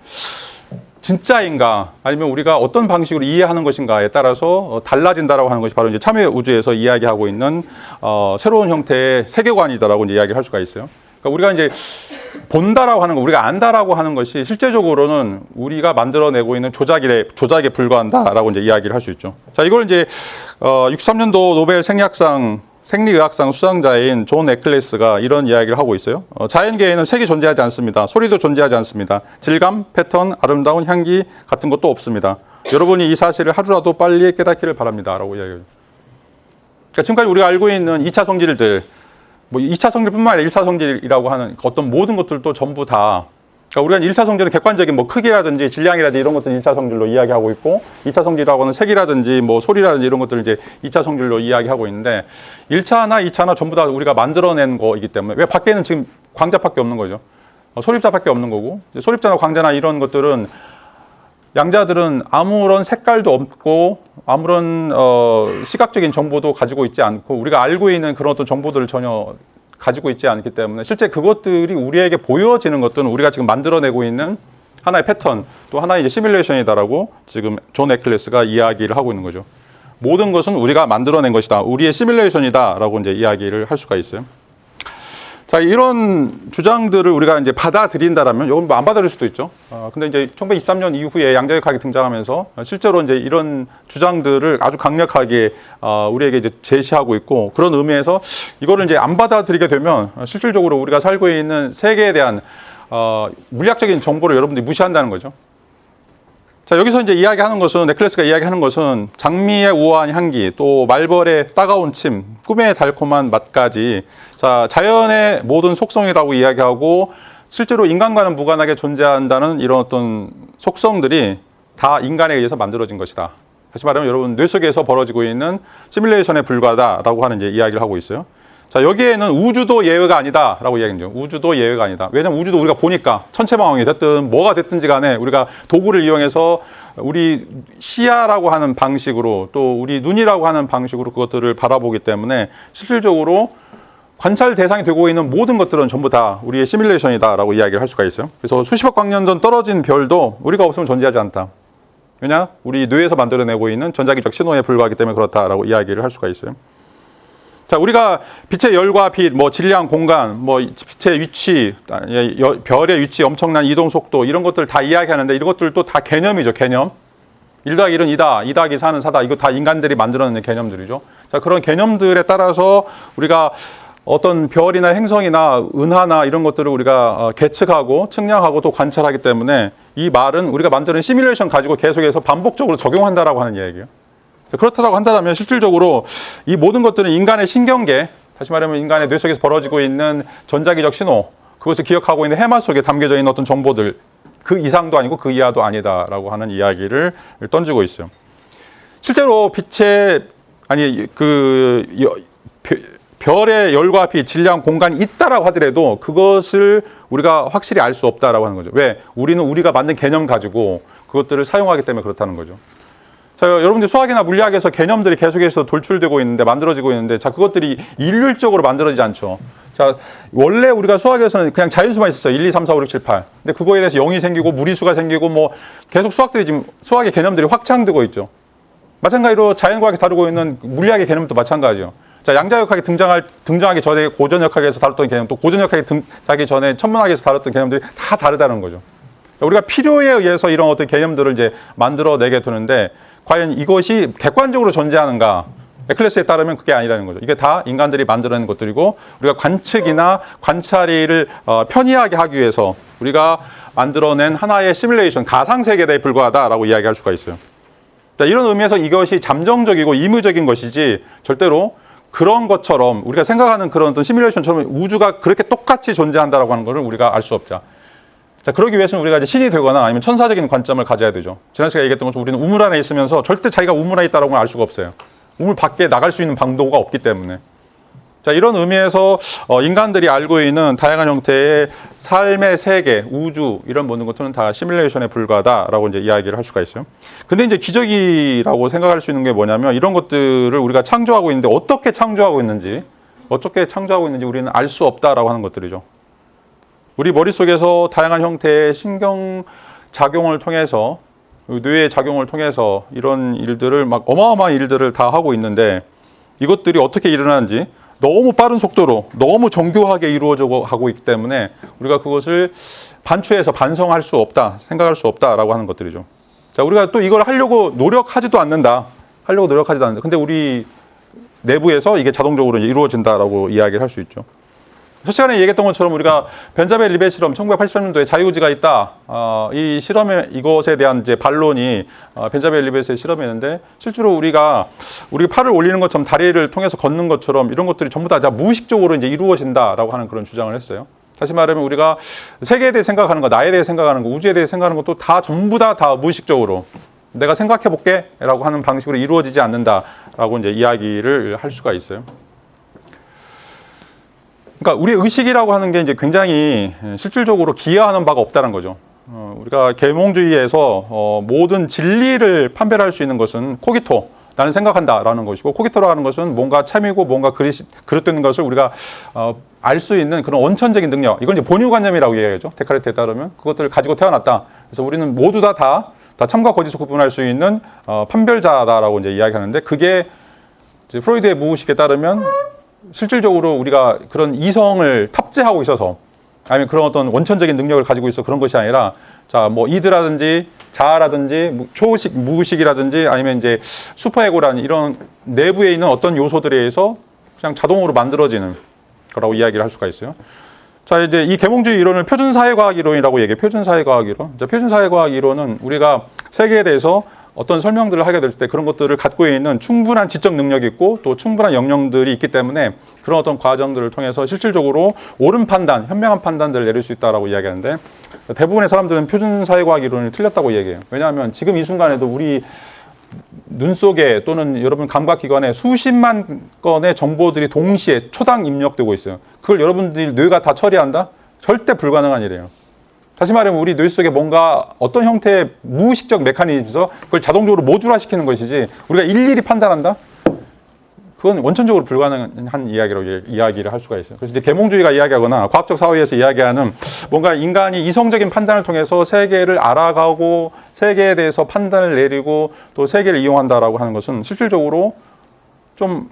진짜인가, 아니면 우리가 어떤 방식으로 이해하는 것인가에 따라서 달라진다라고 하는 것이 바로 이제 참여 우주에서 이야기하고 있는 새로운 형태의 세계관이다라고 이제 이야기를 할 수가 있어요. 그러니까 우리가 이제 본다라고 하는 거, 우리가 안다라고 하는 것이 실제적으로는 우리가 만들어내고 있는 조작에 불과한다라고 이제 이야기를 할 수 있죠. 자, 이걸 이제 63년도 노벨 생리의학상 수상자인 존 에클레스가 이런 이야기를 하고 있어요. 자연계에는 색이 존재하지 않습니다. 소리도 존재하지 않습니다. 질감, 패턴, 아름다운 향기 같은 것도 없습니다. 여러분이 이 사실을 하루라도 빨리 깨닫기를 바랍니다. 라고 이야기해요. 그러니까 지금까지 우리가 알고 있는 2차 성질들, 뭐 2차 성질뿐만 아니라 1차 성질이라고 하는 어떤 모든 것들도 전부 다, 그러니까 우리가 1차 성질은 객관적인 뭐 크기라든지 질량이라든지 이런 것들 1차 성질로 이야기하고 있고, 2차 성질이라고 하는 색이라든지 뭐 소리라든지 이런 것들을 이제 2차 성질로 이야기하고 있는데, 1차나 2차나 전부 다 우리가 만들어낸 거이기 때문에, 왜 밖에는 지금 광자밖에 없는 거죠. 소립자밖에 없는 거고, 소립자나 광자나 이런 것들은, 양자들은 아무런 색깔도 없고 아무런 시각적인 정보도 가지고 있지 않고, 우리가 알고 있는 그런 어떤 정보들을 전혀 가지고 있지 않기 때문에, 실제 그것들이 우리에게 보여지는 것들은 우리가 지금 만들어내고 있는 하나의 패턴, 또 하나의 이제 시뮬레이션이다라고 지금 존 에클레스가 이야기를 하고 있는 거죠. 모든 것은 우리가 만들어낸 것이다, 우리의 시뮬레이션이다라고 이제 이야기를 할 수가 있어요. 자, 이런 주장들을 우리가 이제 받아들인다라면, 이건 뭐 안 받아들일 수도 있죠. 근데 이제 1923년 이후에 양자역학이 등장하면서 실제로 이제 이런 주장들을 아주 강력하게 우리에게 이제 제시하고 있고, 그런 의미에서 이거를 이제 안 받아들이게 되면 실질적으로 우리가 살고 있는 세계에 대한 물리학적인 정보를 여러분들이 무시한다는 거죠. 자, 여기서 이제 이야기하는 것은, 네클레스가 이야기하는 것은 장미의 우아한 향기, 또 말벌의 따가운 침, 꿈의 달콤한 맛까지, 자, 자연의 모든 속성이라고 이야기하고, 실제로 인간과는 무관하게 존재한다는 이런 어떤 속성들이 다 인간에 의해서 만들어진 것이다. 다시 말하면 여러분 뇌 속에서 벌어지고 있는 시뮬레이션에 불과하다라고 하는 이제 이야기를 하고 있어요. 자, 여기에는 우주도 예외가 아니다라고 이야기해요. 우주도 예외가 아니다. 왜냐하면 우주도 우리가 보니까, 천체망원이 됐든 뭐가 됐든지 간에 우리가 도구를 이용해서 우리 시야라고 하는 방식으로, 또 우리 눈이라고 하는 방식으로 그것들을 바라보기 때문에 실질적으로 관찰 대상이 되고 있는 모든 것들은 전부 다 우리의 시뮬레이션이다라고 이야기를 할 수가 있어요. 그래서 수십억 광년 전 떨어진 별도 우리가 없으면 존재하지 않다. 왜냐? 우리 뇌에서 만들어내고 있는 전자기적 신호에 불과하기 때문에 그렇다라고 이야기를 할 수가 있어요. 자, 우리가 빛의 열과 빛, 뭐 질량, 공간, 뭐 빛의 위치, 별의 위치, 엄청난 이동 속도, 이런 것들 다 이야기하는데, 이런 것들도 다 개념이죠, 개념. 1 더하기 1은 2다, 2 더하기 4는 4다. 이거 다 인간들이 만들어낸 개념들이죠. 자, 그런 개념들에 따라서 우리가 어떤 별이나 행성이나 은하나 이런 것들을 우리가 계측하고 측량하고 또 관찰하기 때문에 이 말은 우리가 만드는 시뮬레이션 가지고 계속해서 반복적으로 적용한다라고 하는 이야기예요. 그렇다고 한다면 실질적으로 이 모든 것들은 인간의 신경계, 다시 말하면 인간의 뇌 속에서 벌어지고 있는 전자기적 신호, 그것을 기억하고 있는 해마 속에 담겨져 있는 어떤 정보들, 그 이상도 아니고 그 이하도 아니다라고 하는 이야기를 던지고 있어요. 실제로 빛의 별의 열과 비, 질량, 공간이 있다라고 하더라도 그것을 우리가 확실히 알 수 없다라고 하는 거죠. 왜? 우리는 우리가 만든 개념 가지고 그것들을 사용하기 때문에 그렇다는 거죠. 자, 여러분들 수학이나 물리학에서 개념들이 계속해서 돌출되고 있는데, 만들어지고 있는데, 자, 그것들이 일률적으로 만들어지지 않죠. 자, 원래 우리가 수학에서는 그냥 자연수만 있었어요. 1, 2, 3, 4, 5, 6, 7, 8. 근데 그거에 대해서 0이 생기고 무리수가 생기고 뭐 계속 수학의 개념들이 확장되고 있죠. 마찬가지로 자연과학이 다루고 있는 물리학의 개념도 마찬가지예요. 자, 양자역학이 등장하기 전에 고전역학에서 다뤘던 개념, 또 고전역학이 등장하기 전에 천문학에서 다뤘던 개념들이 다 다르다는 거죠. 우리가 필요에 의해서 이런 어떤 개념들을 이제 만들어내게 되는데, 과연 이것이 객관적으로 존재하는가? 에클레스에 따르면 그게 아니라는 거죠. 이게 다 인간들이 만들어낸 것들이고, 우리가 관측이나 관찰을 편의하게 하기 위해서 우리가 만들어낸 하나의 시뮬레이션, 가상세계에 불과하다라고 이야기할 수가 있어요. 자, 이런 의미에서 이것이 잠정적이고 임의적인 것이지 절대로 그런 것처럼 우리가 생각하는 그런 어떤 시뮬레이션처럼 우주가 그렇게 똑같이 존재한다라고 하는 것을 우리가 알 수 없죠. 자, 그러기 위해서는 우리가 이제 신이 되거나 아니면 천사적인 관점을 가져야 되죠. 지난 시간에 얘기했던 것처럼 우리는 우물 안에 있으면서 절대 자기가 우물 안에 있다는 걸 알 수가 없어요. 우물 밖에 나갈 수 있는 방도가 없기 때문에. 자, 이런 의미에서 인간들이 알고 있는 다양한 형태의 삶의 세계, 우주 이런 모든 것들은 다 시뮬레이션에 불과하다라고 이제 이야기를 할 수가 있어요. 근데 이제 기적이라고 생각할 수 있는 게 뭐냐면 이런 것들을 우리가 창조하고 있는데 어떻게 창조하고 있는지 우리는 알 수 없다라고 하는 것들이죠. 우리 머릿속에서 다양한 형태의 신경 작용을 통해서, 뇌의 작용을 통해서 이런 일들을 막 어마어마한 일들을 다 하고 있는데 이것들이 어떻게 일어나는지 너무 빠른 속도로 너무 정교하게 이루어져 가고 있기 때문에 우리가 그것을 반추해서 반성할 수 없다, 생각할 수 없다라고 하는 것들이죠. 자, 우리가 또 이걸 하려고 노력하지도 않는다. 근데 우리 내부에서 이게 자동적으로 이루어진다라고 이야기를 할 수 있죠. 첫 시간에 얘기했던 것처럼 우리가 벤자민 리벳 실험 1983년도에 자유의지가 있다. 이 실험에 이것에 대한 이제 반론이 벤자민 리벳의 실험이었는데 실제로 우리 팔을 올리는 것처럼 다리를 통해서 걷는 것처럼 이런 것들이 전부 다 무의식적으로 이제 이루어진다라고 하는 그런 주장을 했어요. 다시 말하면 우리가 세계에 대해 생각하는 거, 나에 대해 생각하는 거, 우주에 대해 생각하는 것도 다 전부 다 무의식적으로 내가 생각해 볼게라고 하는 방식으로 이루어지지 않는다라고 이제 이야기를 할 수가 있어요. 그러니까 우리의 의식이라고 하는 게 이제 굉장히 실질적으로 기여하는 바가 없다는 거죠. 우리가 계몽주의에서 모든 진리를 판별할 수 있는 것은 코기토, 나는 생각한다라는 것이고, 코기토라는 것은 뭔가 참이고 뭔가 그릇되는 것을 우리가 알 수 있는 그런 원천적인 능력, 이걸 이제 본유관념이라고 얘기하죠. 데카르트에 따르면 그것들을 가지고 태어났다. 그래서 우리는 모두 다 참과 거짓을 구분할 수 있는 판별자다라고 이제 이야기하는데, 그게 이제 프로이드의 무의식에 따르면 실질적으로 우리가 그런 이성을 탑재하고 있어서 아니면 그런 어떤 원천적인 능력을 가지고 있어 그런 것이 아니라, 자, 뭐 이드라든지 자아라든지 초의식, 무의식이라든지 아니면 이제 슈퍼에고라는 이런 내부에 있는 어떤 요소들에 의해서 그냥 자동으로 만들어지는 거라고 이야기를 할 수가 있어요. 자, 이제 이 계몽주의 이론을 표준사회과학 이론이라고 얘기해요. 표준사회과학 이론. 표준사회과학 이론은 우리가 세계에 대해서 어떤 설명들을 하게 될 때 그런 것들을 갖고 있는 충분한 지적 능력이 있고 또 충분한 역량들이 있기 때문에 그런 어떤 과정들을 통해서 실질적으로 옳은 판단, 현명한 판단들을 내릴 수 있다라고 이야기하는데, 대부분의 사람들은 표준사회과학 이론이 틀렸다고 얘기해요. 왜냐하면 지금 이 순간에도 우리 눈 속에 또는 여러분 감각기관에 수십만 건의 정보들이 동시에 초당 입력되고 있어요. 그걸 여러분들이 뇌가 다 처리한다? 절대 불가능한 일이에요. 다시 말하면 우리 뇌 속에 뭔가 어떤 형태의 무의식적 메커니즘에서 그걸 자동적으로 모듈화시키는 것이지 우리가 일일이 판단한다? 그건 원천적으로 불가능한 이야기라고 이야기를 할 수가 있어요. 그래서 이제 계몽주의가 이야기하거나 과학적 사회에서 이야기하는 뭔가 인간이 이성적인 판단을 통해서 세계를 알아가고 세계에 대해서 판단을 내리고 또 세계를 이용한다라고 하는 것은 실질적으로 좀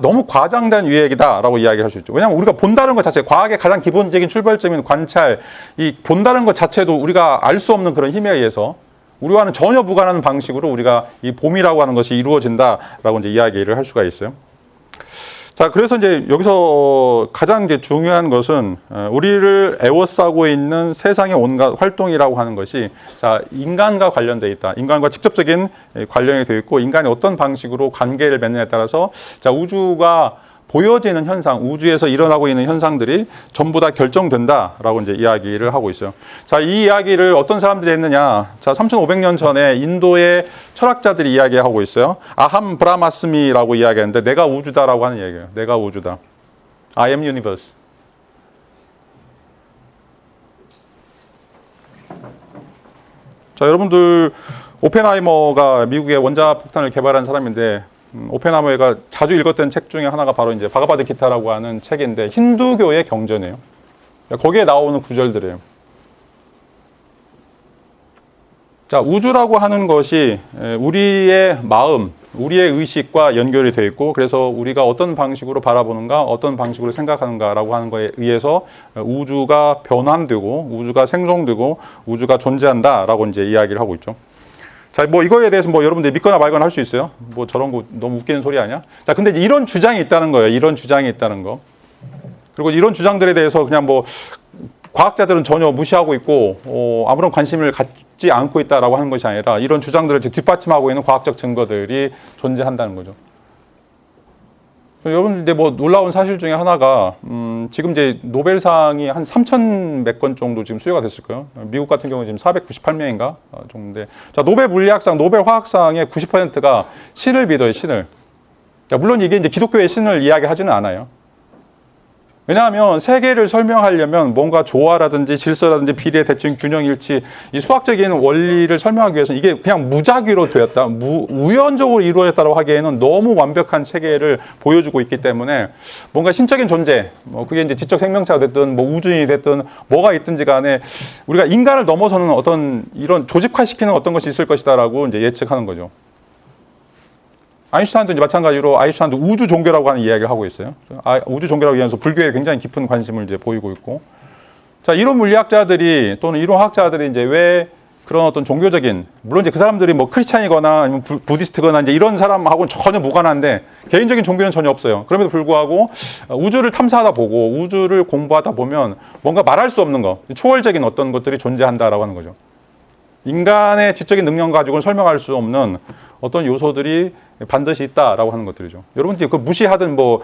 너무 과장된 유행이다라고 이야기할 수 있죠. 왜냐하면 우리가 본다는 것 자체, 과학의 가장 기본적인 출발점인 관찰, 이 본다는 것 자체도 우리가 알 수 없는 그런 힘에 의해서 우리와는 전혀 무관한 방식으로 우리가 이 봄이라고 하는 것이 이루어진다라고 이제 이야기를 할 수가 있어요. 자, 그래서 이제 여기서 가장 이제 중요한 것은 우리를 에워싸고 있는 세상의 온갖 활동이라고 하는 것이 자, 인간과 관련돼 있다. 인간과 직접적인 관련이 되어 있고 인간이 어떤 방식으로 관계를 맺느냐에 따라서 자, 우주가 보여지는 현상, 우주에서 일어나고 있는 현상들이 전부 다 결정된다라고 이제 이야기를 하고 있어요. 자, 이 이야기를 어떤 사람들이 했느냐? 자, 3,500년 전에 인도의 철학자들이 이야기하고 있어요. 아함 브라마스미라고 이야기하는데 내가 우주다라고 하는 얘기예요. 내가 우주다. I am universe. 자, 여러분들 오펜하이머가 미국의 원자폭탄을 개발한 사람인데 오펜하이머가 자주 읽었던 책 중에 하나가 바로 이제 바가바드 기타라고 하는 책인데 힌두교의 경전이에요. 거기에 나오는 구절들이에요. 자, 우주라고 하는 것이 우리의 마음, 우리의 의식과 연결이 되어 있고 그래서 우리가 어떤 방식으로 바라보는가, 어떤 방식으로 생각하는가라고 하는 거에 의해서 우주가 변환되고 우주가 생성되고 우주가 존재한다라고 이제 이야기를 하고 있죠. 자, 뭐 이거에 대해서 뭐 여러분들 믿거나 말거나 할 수 있어요. 뭐 저런 거 너무 웃기는 소리 아니야? 자, 근데 이런 주장이 있다는 거예요. 이런 주장이 있다는 거. 그리고 이런 주장들에 대해서 그냥 뭐 과학자들은 전혀 무시하고 있고 아무런 관심을 갖지 않고 있다라고 하는 것이 아니라 이런 주장들을 뒷받침하고 있는 과학적 증거들이 존재한다는 거죠. 여러분, 근데 뭐 놀라운 사실 중에 하나가 지금 이제 노벨상이 한 3,000 몇 건 정도 지금 수여가 됐을 거예요. 미국 같은 경우는 지금 498명인가 정도인데, 자, 노벨 물리학상, 노벨 화학상의 90%가 신을 믿어요, 신을. 자, 물론 이게 이제 기독교의 신을 이야기하지는 않아요. 왜냐하면 세계를 설명하려면 뭔가 조화라든지 질서라든지 비례, 대칭, 균형, 일치 이 수학적인 원리를 설명하기 위해서는 이게 그냥 무작위로 되었다, 우연적으로 이루어졌다고 하기에는 너무 완벽한 체계를 보여주고 있기 때문에 뭔가 신적인 존재, 뭐 그게 이제 지적 생명체가 됐든 뭐 우주인이 됐든 뭐가 있든지 간에 우리가 인간을 넘어서는 어떤 이런 조직화시키는 어떤 것이 있을 것이다라고 이제 예측하는 거죠. 아인슈타인도 이제 마찬가지로 아인슈타인도 우주 종교라고 하는 이야기를 하고 있어요. 우주 종교라고 얘기하면서 불교에 굉장히 깊은 관심을 이제 보이고 있고. 자, 이론 물리학자들이 또는 이론 화학자들이 이제 왜 그런 어떤 종교적인, 물론 이제 그 사람들이 뭐 크리스찬이거나 아니면 부디스트거나 이제 이런 사람하고는 전혀 무관한데 개인적인 종교는 전혀 없어요. 그럼에도 불구하고 우주를 탐사하다 보고 우주를 공부하다 보면 뭔가 말할 수 없는 거, 초월적인 어떤 것들이 존재한다라고 하는 거죠. 인간의 지적인 능력 가지고는 설명할 수 없는 어떤 요소들이 반드시 있다라고 하는 것들이죠. 여러분들이 그 무시하든 뭐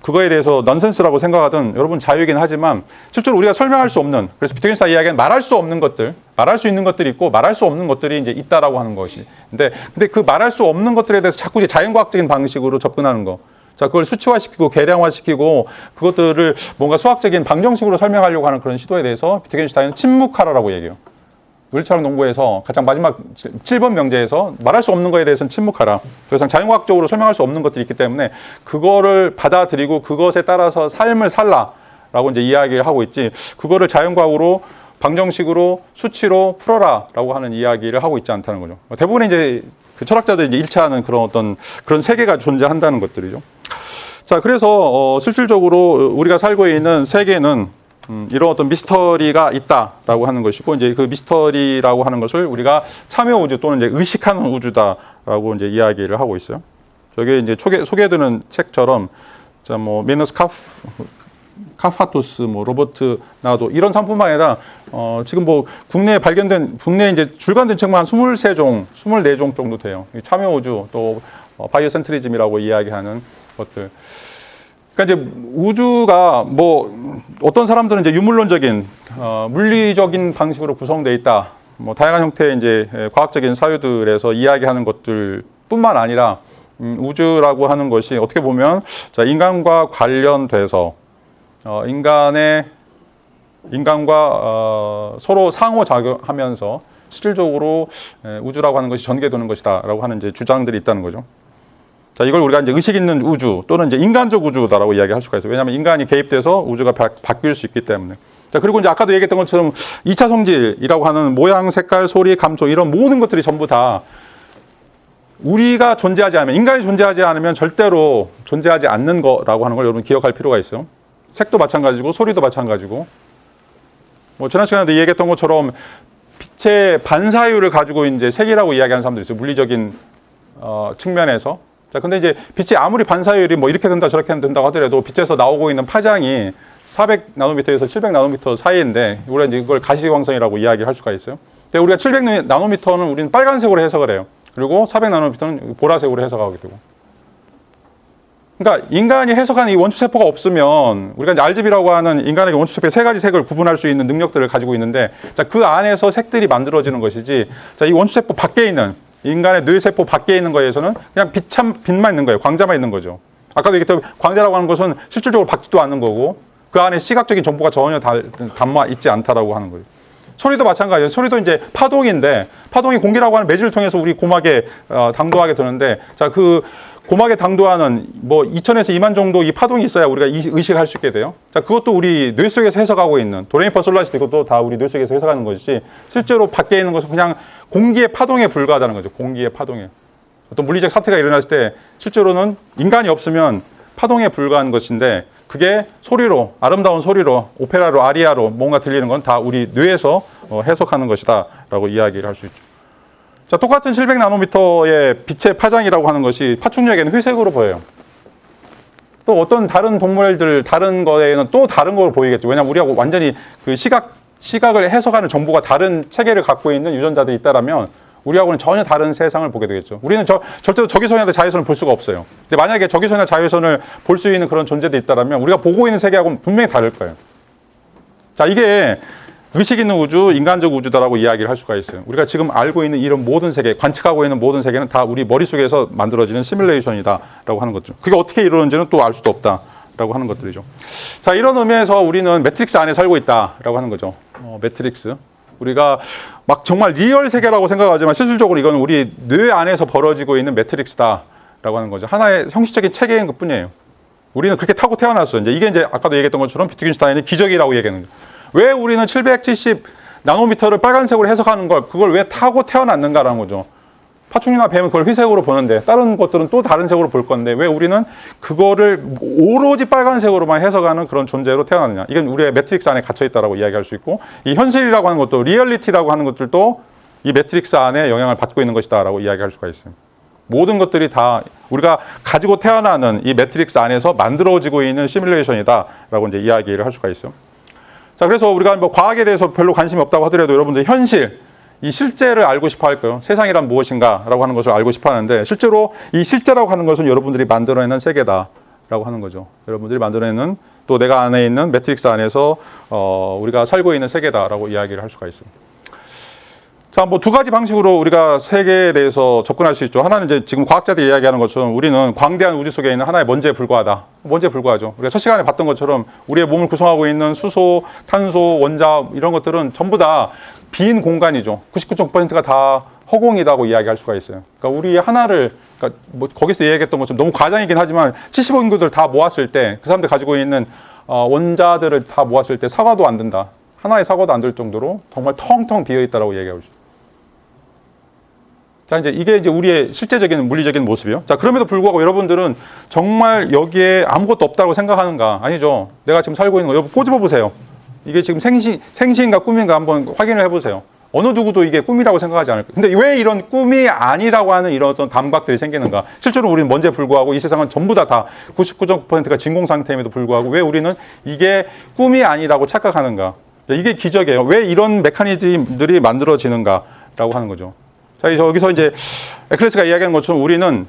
그거에 대해서 넌센스라고 생각하든 여러분 자유이긴 하지만 실제로 우리가 설명할 수 없는, 그래서 비트겐슈타인 이야기는 말할 수 없는 것들, 말할 수 있는 것들이 있고 말할 수 없는 것들이 이제 있다라고 하는 것이. 근데 그 말할 수 없는 것들에 대해서 자꾸 이제 자연과학적인 방식으로 접근하는 거. 자, 그걸 수치화시키고 계량화시키고 그것들을 뭔가 수학적인 방정식으로 설명하려고 하는 그런 시도에 대해서 비트겐슈타인은 침묵하라라고 얘기해요. 물리철학 농부에서 가장 마지막 7번 명제에서 말할 수 없는 거에 대해서는 침묵하라. 더 이상 자연과학적으로 설명할 수 없는 것들이 있기 때문에 그거를 받아들이고 그것에 따라서 삶을 살라라고 이제 이야기를 하고 있지, 그거를 자연과학으로 방정식으로 수치로 풀어라라고 하는 이야기를 하고 있지 않다는 거죠. 대부분의 이제 그 철학자들이 이제 일치하는 그런 어떤 그런 세계가 존재한다는 것들이죠. 자, 그래서 실질적으로 우리가 살고 있는 세계는 이런 어떤 미스터리가 있다라고 하는 것이고, 이제 그 미스터리라고 하는 것을 우리가 참여 우주 또는 이제 의식하는 우주다라고 이제 이야기를 하고 있어요. 저게 이제 소개되는 책처럼, 자, 뭐 미너스 카파토스, 뭐 로버트 나도 이런 상품만 아니라 지금 뭐 국내에 이제 출간된 책만 한 23종, 24종 정도 돼요. 참여 우주 또 바이오센트리즘이라고 이야기하는 것들. 그러니까 이제 우주가 뭐 어떤 사람들은 이제 유물론적인 물리적인 방식으로 구성되어 있다. 뭐 다양한 형태의 이제 과학적인 사유들에서 이야기하는 것들뿐만 아니라 우주라고 하는 것이 어떻게 보면 자, 인간과 관련돼서 인간과 서로 상호작용하면서 실질적으로 우주라고 하는 것이 전개되는 것이다라고 하는 이제 주장들이 있다는 거죠. 자, 이걸 우리가 이제 의식 있는 우주 또는 이제 인간적 우주다라고 이야기할 수가 있어요. 왜냐하면 인간이 개입돼서 우주가 바뀔 수 있기 때문에. 자, 그리고 이제 아까도 얘기했던 것처럼 2차 성질이라고 하는 모양, 색깔, 소리, 감촉 이런 모든 것들이 전부 다 우리가 존재하지 않으면, 인간이 존재하지 않으면 절대로 존재하지 않는 거라고 하는 걸 여러분 기억할 필요가 있어요. 색도 마찬가지고 소리도 마찬가지고, 뭐 지난 시간에도 얘기했던 것처럼 빛의 반사율을 가지고 이제 색이라고 이야기하는 사람들이 있어요. 물리적인 측면에서. 자, 근데 이제 빛이 아무리 반사율이 뭐 이렇게 된다 저렇게 된다고 하더라도 빛에서 나오고 있는 파장이 400나노미터에서 700나노미터 사이인데 우리가 이제 이걸 가시광선이라고 이야기할 수가 있어요. 근데 우리가 700나노미터는 우리는 빨간색으로 해석을 해요. 그리고 400나노미터는 보라색으로 해석하게 되고. 그러니까 인간이 해석하는 이 원추세포가 없으면 우리가 이제 RGB라고 하는 인간에게 원추세포의 세 가지 색을 구분할 수 있는 능력들을 가지고 있는데, 자, 그 안에서 색들이 만들어지는 것이지, 자, 이 원추세포 밖에 있는 인간의 뇌세포 밖에 있는 거에서는 그냥 빛만 있는 거예요. 광자만 있는 거죠. 아까도 얘기했던 광자라고 하는 것은 실질적으로 밝지도 않는 거고 그 안에 시각적인 정보가 전혀 담아 있지 않다라고 하는 거예요. 소리도 마찬가지예요. 소리도 이제 파동인데, 파동이 공기라고 하는 매질을 통해서 우리 고막에 당도하게 되는데, 자, 그 고막에 당도하는 뭐 2000에서 2만 정도 이 파동이 있어야 우리가 의식을 할 수 있게 돼요. 자, 그것도 우리 뇌 속에서 해석하고 있는 도레미파 솔라시도 이것도 다 우리 뇌 속에서 해석하는 것이지, 실제로 밖에 있는 것은 그냥 공기의 파동에 불과하다는 거죠. 공기의 파동에. 어떤 물리적 사태가 일어났을 때 실제로는 인간이 없으면 파동에 불과한 것인데, 그게 소리로, 아름다운 소리로, 오페라로, 아리아로 뭔가 들리는 건 다 우리 뇌에서 해석하는 것이다 라고 이야기를 할 수 있죠. 자, 똑같은 700나노미터의 빛의 파장이라고 하는 것이 파충류에게는 회색으로 보여요. 또 어떤 다른 동물들, 다른 거에는 또 다른 걸 보이겠죠. 왜냐하면 우리하고 완전히 그 시각을 해석하는 정보가 다른 체계를 갖고 있는 유전자들이 있다라면 우리하고는 전혀 다른 세상을 보게 되겠죠. 우리는 절대로 적외선이나 자외선을 볼 수가 없어요. 근데 만약에 적외선이나 자외선을 볼 수 있는 그런 존재들이 있다라면 우리가 보고 있는 세계하고는 분명히 다를 거예요. 자, 이게 의식 있는 우주, 인간적 우주다라고 이야기를 할 수가 있어요. 우리가 지금 알고 있는 이런 모든 세계, 관측하고 있는 모든 세계는 다 우리 머릿속에서 만들어지는 시뮬레이션이다라고 하는 거죠. 그게 어떻게 이루어지는지는 또 알 수도 없다라고 하는 것들이죠. 자, 이런 의미에서 우리는 매트릭스 안에 살고 있다라고 하는 거죠. 매트릭스. 우리가 막 정말 리얼 세계라고 생각하지만 실질적으로 이건 우리 뇌 안에서 벌어지고 있는 매트릭스다라고 하는 거죠. 하나의 형식적인 체계인 것 뿐이에요. 우리는 그렇게 타고 태어났어요. 이제 이게 이제 아까도 얘기했던 것처럼 비트겐슈타인이 기적이라고 얘기하는 거죠. 왜 우리는 770 나노미터를 빨간색으로 해석하는 걸, 그걸 왜 타고 태어났는가라는 거죠. 파충류나 뱀은 그걸 회색으로 보는데 다른 것들은 또 다른 색으로 볼 건데 왜 우리는 그거를 오로지 빨간색으로만 해석하는 그런 존재로 태어났느냐. 이건 우리의 매트릭스 안에 갇혀있다라고 이야기할 수 있고, 이 현실이라고 하는 것도, 리얼리티라고 하는 것들도 이 매트릭스 안에 영향을 받고 있는 것이다 라고 이야기할 수가 있어요. 모든 것들이 다 우리가 가지고 태어나는 이 매트릭스 안에서 만들어지고 있는 시뮬레이션이다 라고 이제 이야기를 할 수가 있어요. 자, 그래서 우리가 뭐 과학에 대해서 별로 관심이 없다고 하더라도 여러분들 현실, 이 실제를 알고 싶어 할 거예요. 세상이란 무엇인가 라고 하는 것을 알고 싶어 하는데, 실제로 이 실제라고 하는 것은 여러분들이 만들어내는 세계다 라고 하는 거죠. 여러분들이 만들어내는, 또 내가 안에 있는 매트릭스 안에서 우리가 살고 있는 세계다 라고 이야기를 할 수가 있어요. 자, 뭐 두 가지 방식으로 우리가 세계에 대해서 접근할 수 있죠. 하나는 이제 지금 과학자들이 이야기하는 것처럼 우리는 광대한 우주 속에 있는 하나의 먼지에 불과하다. 먼지에 불과하죠. 우리가 첫 시간에 봤던 것처럼 우리의 몸을 구성하고 있는 수소, 탄소, 원자 이런 것들은 전부 다 빈 공간이죠. 99.9%가 다 허공이라고 이야기할 수가 있어요. 그러니까 우리 하나를, 그러니까 뭐 거기서 이야기했던 것처럼 너무 과장이긴 하지만 70억 인구들 다 모았을 때 그 사람들 가지고 있는 원자들을 다 모았을 때 사과도 안 든다. 하나의 사과도 안 들 정도로 정말 텅텅 비어 있다라고 이야기하고 있어요. 자, 이제 이게 이제 우리의 실제적인 물리적인 모습이요. 자, 그럼에도 불구하고 여러분들은 정말 여기에 아무것도 없다고 생각하는가? 아니죠. 내가 지금 살고 있는 거, 여러분 꼬집어 보세요. 이게 지금 생시인가 꿈인가 한번 확인을 해보세요. 어느 누구도 이게 꿈이라고 생각하지 않을 거예요. 근데 왜 이런 꿈이 아니라고 하는 이런 어떤 감각들이 생기는가? 실제로 우리는 먼지에 불구하고 이 세상은 전부 다 99.9%가 진공 상태임에도 불구하고 왜 우리는 이게 꿈이 아니라고 착각하는가? 이게 기적이에요. 왜 이런 메커니즘들이 만들어지는가라고 하는 거죠. 자, 여기서 이제 에클레스가 이야기하는 것처럼 우리는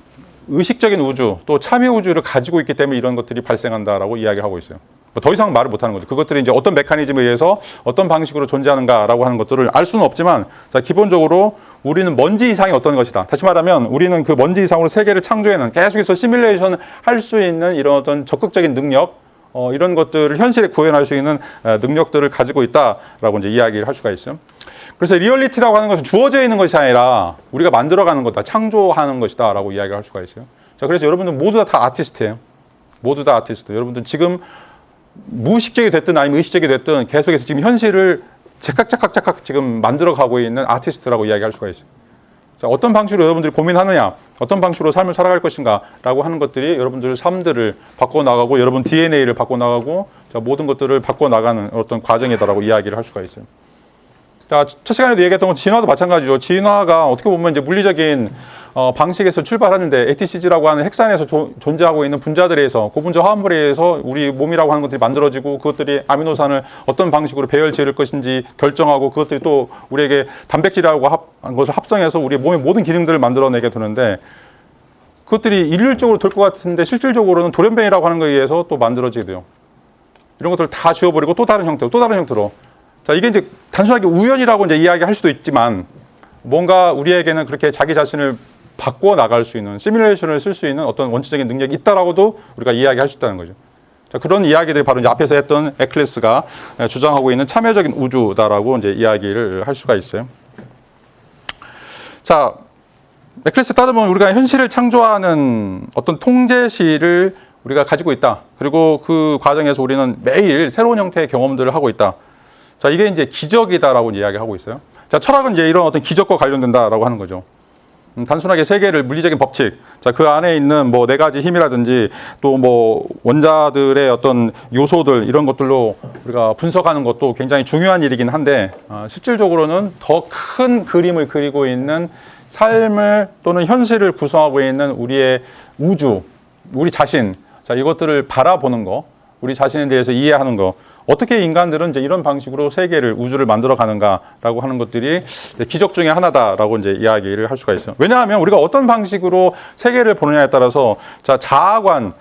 의식적인 우주, 또 참여 우주를 가지고 있기 때문에 이런 것들이 발생한다라고 이야기를 하고 있어요. 더 이상 말을 못하는 거죠. 그것들이 이제 어떤 메커니즘에 의해서 어떤 방식으로 존재하는가라고 하는 것들을 알 수는 없지만, 자, 기본적으로 우리는 먼지 이상이 어떤 것이다. 다시 말하면 우리는 그 먼지 이상으로 세계를 창조해내는, 계속해서 시뮬레이션 할 수 있는 이런 어떤 적극적인 능력, 이런 것들을 현실에 구현할 수 있는 능력들을 가지고 있다라고 이제 이야기를 할 수가 있어요. 그래서 리얼리티라고 하는 것은 주어져 있는 것이 아니라 우리가 만들어가는 거다, 창조하는 것이다 라고 이야기를 할 수가 있어요. 자, 그래서 여러분들 모두 다 아티스트예요. 모두 다 아티스트. 여러분들 지금 무의식적이 됐든 아니면 의식적이 됐든 계속해서 지금 현실을 제깍 지금 만들어가고 있는 아티스트라고 이야기할 수가 있어요. 자, 어떤 방식으로 여러분들이 고민하느냐, 어떤 방식으로 삶을 살아갈 것인가 라고 하는 것들이 여러분들 삶들을 바꿔나가고 여러분 DNA를 바꿔나가고, 자, 모든 것들을 바꿔나가는 어떤 과정이다라고 이야기를 할 수가 있어요. 자, 첫 시간에도 얘기했던 건 진화도 마찬가지죠. 진화가 어떻게 보면 이제 물리적인 방식에서 출발하는데 ATCG라고 하는 핵산에서 존재하고 있는 분자들에 의해서 고분자 화합물에 의해서 우리 몸이라고 하는 것들이 만들어지고 그것들이 아미노산을 어떤 방식으로 배열 지을 것인지 결정하고 그것들이 또 우리에게 단백질이라고 한 것을 합성해서 우리 몸의 모든 기능들을 만들어내게 되는데 그것들이 일률적으로 될 것 같은데 실질적으로는 돌연변이라고 하는 것에 의해서 또 만들어지게 돼요. 이런 것들을 다 지워버리고 또 다른 형태로. 자, 이게 이제 단순하게 우연이라고 이제 이야기할 수도 있지만 뭔가 우리에게는 그렇게 자기 자신을 바꾸어 나갈 수 있는 시뮬레이션을 쓸 수 있는 어떤 원초적인 능력이 있다라고도 우리가 이야기할 수 있다는 거죠. 자, 그런 이야기들이 바로 이제 앞에서 했던 에클레스가 주장하고 있는 참여적인 우주다라고 이제 이야기를 할 수가 있어요. 자, 에클레스에 따르면 우리가 현실을 창조하는 어떤 통제실을 우리가 가지고 있다. 그리고 그 과정에서 우리는 매일 새로운 형태의 경험들을 하고 있다. 자, 이게 이제 기적이다라고 이야기하고 있어요. 자, 철학은 이제 이런 어떤 기적과 관련된다라고 하는 거죠. 단순하게 세계를 물리적인 법칙, 자, 그 안에 있는 뭐 4가지 힘이라든지 또 뭐 원자들의 어떤 요소들 이런 것들로 우리가 분석하는 것도 굉장히 중요한 일이긴 한데 실질적으로는 더 큰 그림을 그리고 있는 삶을 또는 현실을 구성하고 있는 우리의 우주, 우리 자신, 자, 이것들을 바라보는 거, 우리 자신에 대해서 이해하는 거, 어떻게 인간들은 이제 이런 방식으로 세계를, 우주를 만들어 가는가라고 하는 것들이 기적 중에 하나다라고 이제 이야기를 할 수가 있어요. 왜냐하면 우리가 어떤 방식으로 세계를 보느냐에 따라서 자, 자아관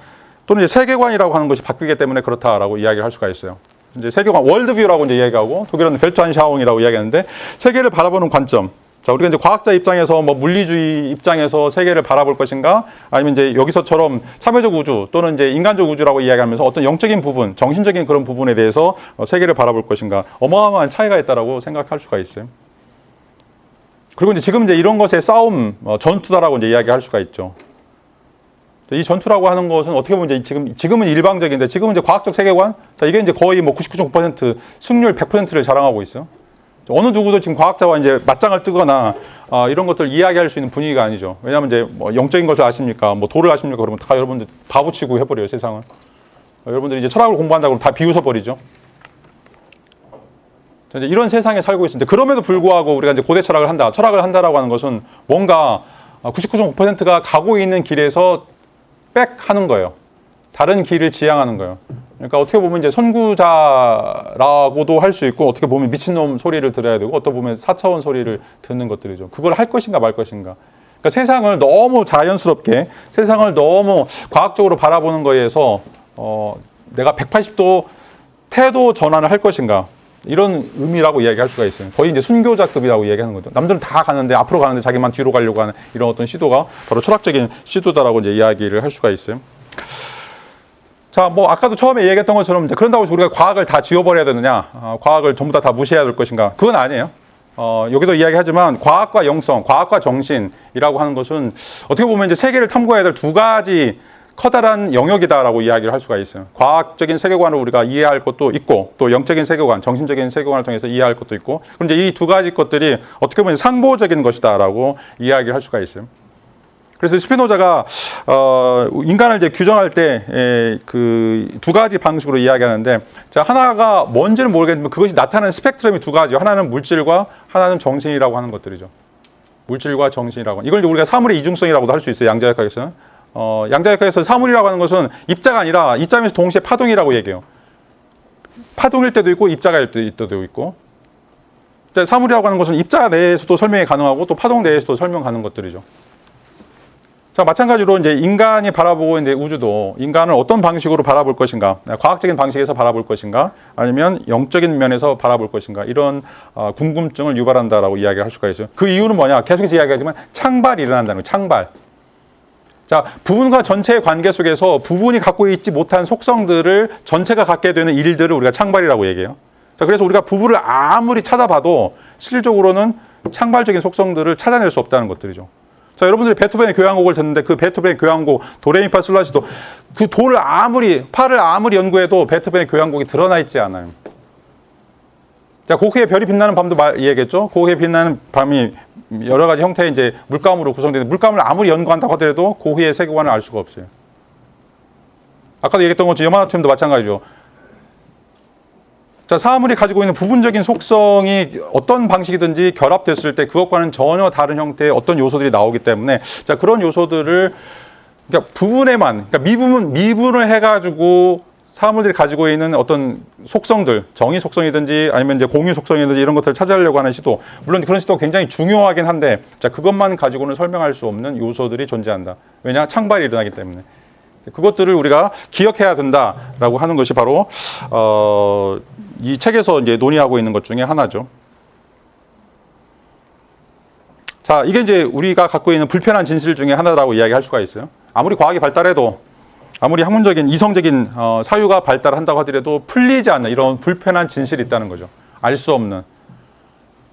또는 이제 세계관이라고 하는 것이 바뀌기 때문에 그렇다라고 이야기를 할 수가 있어요. 이제 세계관, 월드뷰라고 이제 이야기하고 독일어는 벨트안샤옹이라고 이야기하는데 세계를 바라보는 관점. 자, 우리가 이제 과학자 입장에서 뭐 물리주의 입장에서 세계를 바라볼 것인가 아니면 이제 여기서처럼 참여적 우주 또는 이제 인간적 우주라고 이야기하면서 어떤 영적인 부분, 정신적인 그런 부분에 대해서 세계를 바라볼 것인가 어마어마한 차이가 있다라고 생각할 수가 있어요. 그리고 이제 지금 이제 이런 것의 싸움, 전투다라고 이제 이야기할 수가 있죠. 이 전투라고 하는 것은 어떻게 보면 이제 지금은 일방적인데 지금은 이제 과학적 세계관, 자, 이게 이제 거의 뭐 99.9% 승률 100%를 자랑하고 있어요. 어느 누구도 지금 과학자와 이제 맞짱을 뜨거나 이런 것들 이야기할 수 있는 분위기가 아니죠. 왜냐하면 이제 뭐 영적인 것을 아십니까? 뭐 도를 아십니까? 그러면 다 여러분들 바보치고 해버려요, 세상을. 여러분들이 이제 철학을 공부한다고 그러면 다 비웃어버리죠. 이제 이런 세상에 살고 있습니다. 그럼에도 불구하고 우리가 이제 고대 철학을 한다, 철학을 한다라고 하는 것은 뭔가 99.9%가 가고 있는 길에서 빽하는 거예요. 다른 길을 지향하는 거예요. 그러니까 어떻게 보면 이제 선구자라고도 할 수 있고 어떻게 보면 미친놈 소리를 들어야 되고 어떻게 보면 4차원 소리를 듣는 것들이죠. 그걸 할 것인가 말 것인가. 그러니까 세상을 너무 자연스럽게 세상을 너무 과학적으로 바라보는 거에서 내가 180도 태도 전환을 할 것인가. 이런 의미라고 이야기할 수가 있어요. 거의 이제 순교자급이라고 이야기하는 거죠. 남들은 다 가는데 앞으로 가는데 자기만 뒤로 가려고 하는 이런 어떤 시도가 바로 철학적인 시도다라고 이제 이야기를 할 수가 있어요. 자, 뭐 아까도 처음에 얘기했던 것처럼 이제 그런다고 해서 우리가 과학을 다 지워버려야 되느냐, 과학을 전부 다 무시해야 될 것인가? 그건 아니에요. 여기도 이야기하지만 과학과 영성, 과학과 정신이라고 하는 것은 어떻게 보면 이제 세계를 탐구해야 될 2가지 커다란 영역이다라고 이야기를 할 수가 있어요. 과학적인 세계관을 우리가 이해할 것도 있고 또 영적인 세계관, 정신적인 세계관을 통해서 이해할 것도 있고 그런데 이 2가지 것들이 어떻게 보면 상보적인 것이다라고 이야기를 할 수가 있어요. 그래서 스피노자가 인간을 이제 규정할 때 그 2가지 방식으로 이야기하는데 자, 하나가 뭔지는 모르겠지만 그것이 나타나는 스펙트럼이 2가지요. 하나는 물질과 하나는 정신이라고 하는 것들이죠. 물질과 정신이라고. 이걸 우리가 사물의 이중성이라고도 할 수 있어요. 양자역학에서는. 양자역학에서 사물이라고 하는 것은 입자가 아니라 입자면서 동시에 파동이라고 얘기해요. 파동일 때도 있고 입자가일 때도 있고. 사물이라고 하는 것은 입자 내에서도 설명이 가능하고 또 파동 내에서도 설명 가능한 것들이죠. 자, 마찬가지로 이제 인간이 바라보고 있는 우주도 인간을 어떤 방식으로 바라볼 것인가, 과학적인 방식에서 바라볼 것인가, 아니면 영적인 면에서 바라볼 것인가, 이런 궁금증을 유발한다라고 이야기를 할 수가 있어요. 그 이유는 뭐냐? 계속해서 이야기하지만 창발이 일어난다는 거예요. 창발. 자, 부분과 전체의 관계 속에서 부분이 갖고 있지 못한 속성들을 전체가 갖게 되는 일들을 우리가 창발이라고 얘기해요. 자, 그래서 우리가 부분을 아무리 찾아봐도 실질적으로는 창발적인 속성들을 찾아낼 수 없다는 것들이죠. 자, 여러분들이 베토벤의 교향곡을 듣는데 그 베토벤의 교향곡 도레미파 솔라시도 그 도를 파를 아무리 연구해도 베토벤의 교향곡이 드러나 있지 않아요. 자, 고흐의 별이 빛나는 밤도 얘기했죠. 고흐의 빛나는 밤이 여러 가지 형태의 이제 물감으로 구성되는 물감을 아무리 연구한다고 하더라도 고흐의 세계관을 알 수가 없어요. 아까도 얘기했던 것처럼 염화나트륨도 마찬가지죠. 자, 사물이 가지고 있는 부분적인 속성이 어떤 방식이든지 결합됐을 때 그것과는 전혀 다른 형태의 어떤 요소들이 나오기 때문에 자, 그런 요소들을 그러니까 부분에만, 그러니까 미분을 해가지고 사물들이 가지고 있는 어떤 속성들, 정의 속성이든지 아니면 이제 공유 속성이든지 이런 것들을 찾아내려고 하는 시도, 물론 그런 시도가 굉장히 중요하긴 한데, 자, 그것만 가지고는 설명할 수 없는 요소들이 존재한다. 왜냐? 창발이 일어나기 때문에. 그것들을 우리가 기억해야 된다라고 하는 것이 바로 이 책에서 이제 논의하고 있는 것 중에 하나죠. 자, 이게 이제 우리가 갖고 있는 불편한 진실 중에 하나라고 이야기할 수가 있어요. 아무리 과학이 발달해도, 아무리 학문적인 이성적인 사유가 발달한다고 하더라도 풀리지 않는 이런 불편한 진실이 있다는 거죠. 알 수 없는.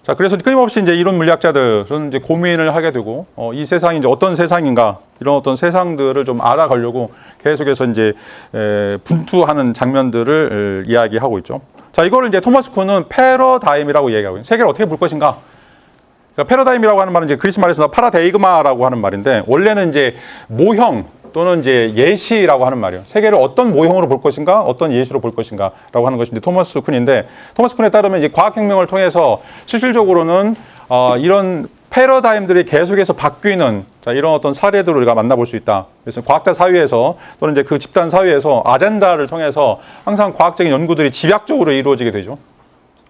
자, 그래서 끊임없이 이제 이론 물리학자들은 이제 고민을 하게 되고, 이 세상이 이제 어떤 세상인가, 이런 어떤 세상들을 좀 알아가려고 계속해서 이제 분투하는 장면들을 이야기하고 있죠. 자, 이거를 이제 토마스 쿤은 패러다임이라고 이야기하고 있어요. 세계를 어떻게 볼 것인가? 그러니까 패러다임이라고 하는 말은 이제 그리스 말에서 파라데이그마라고 하는 말인데, 원래는 이제 모형 또는 이제 예시라고 하는 말이에요. 세계를 어떤 모형으로 볼 것인가, 어떤 예시로 볼 것인가라고 하는 것인데 토마스 쿤인데, 토마스 쿤에 따르면 이제 과학혁명을 통해서 실질적으로는 이런 패러다임들이 계속해서 바뀌는 자, 이런 어떤 사례들을 우리가 만나볼 수 있다. 그래서 과학자 사회에서 또는 이제 그 집단 사회에서 아젠다를 통해서 항상 과학적인 연구들이 집약적으로 이루어지게 되죠.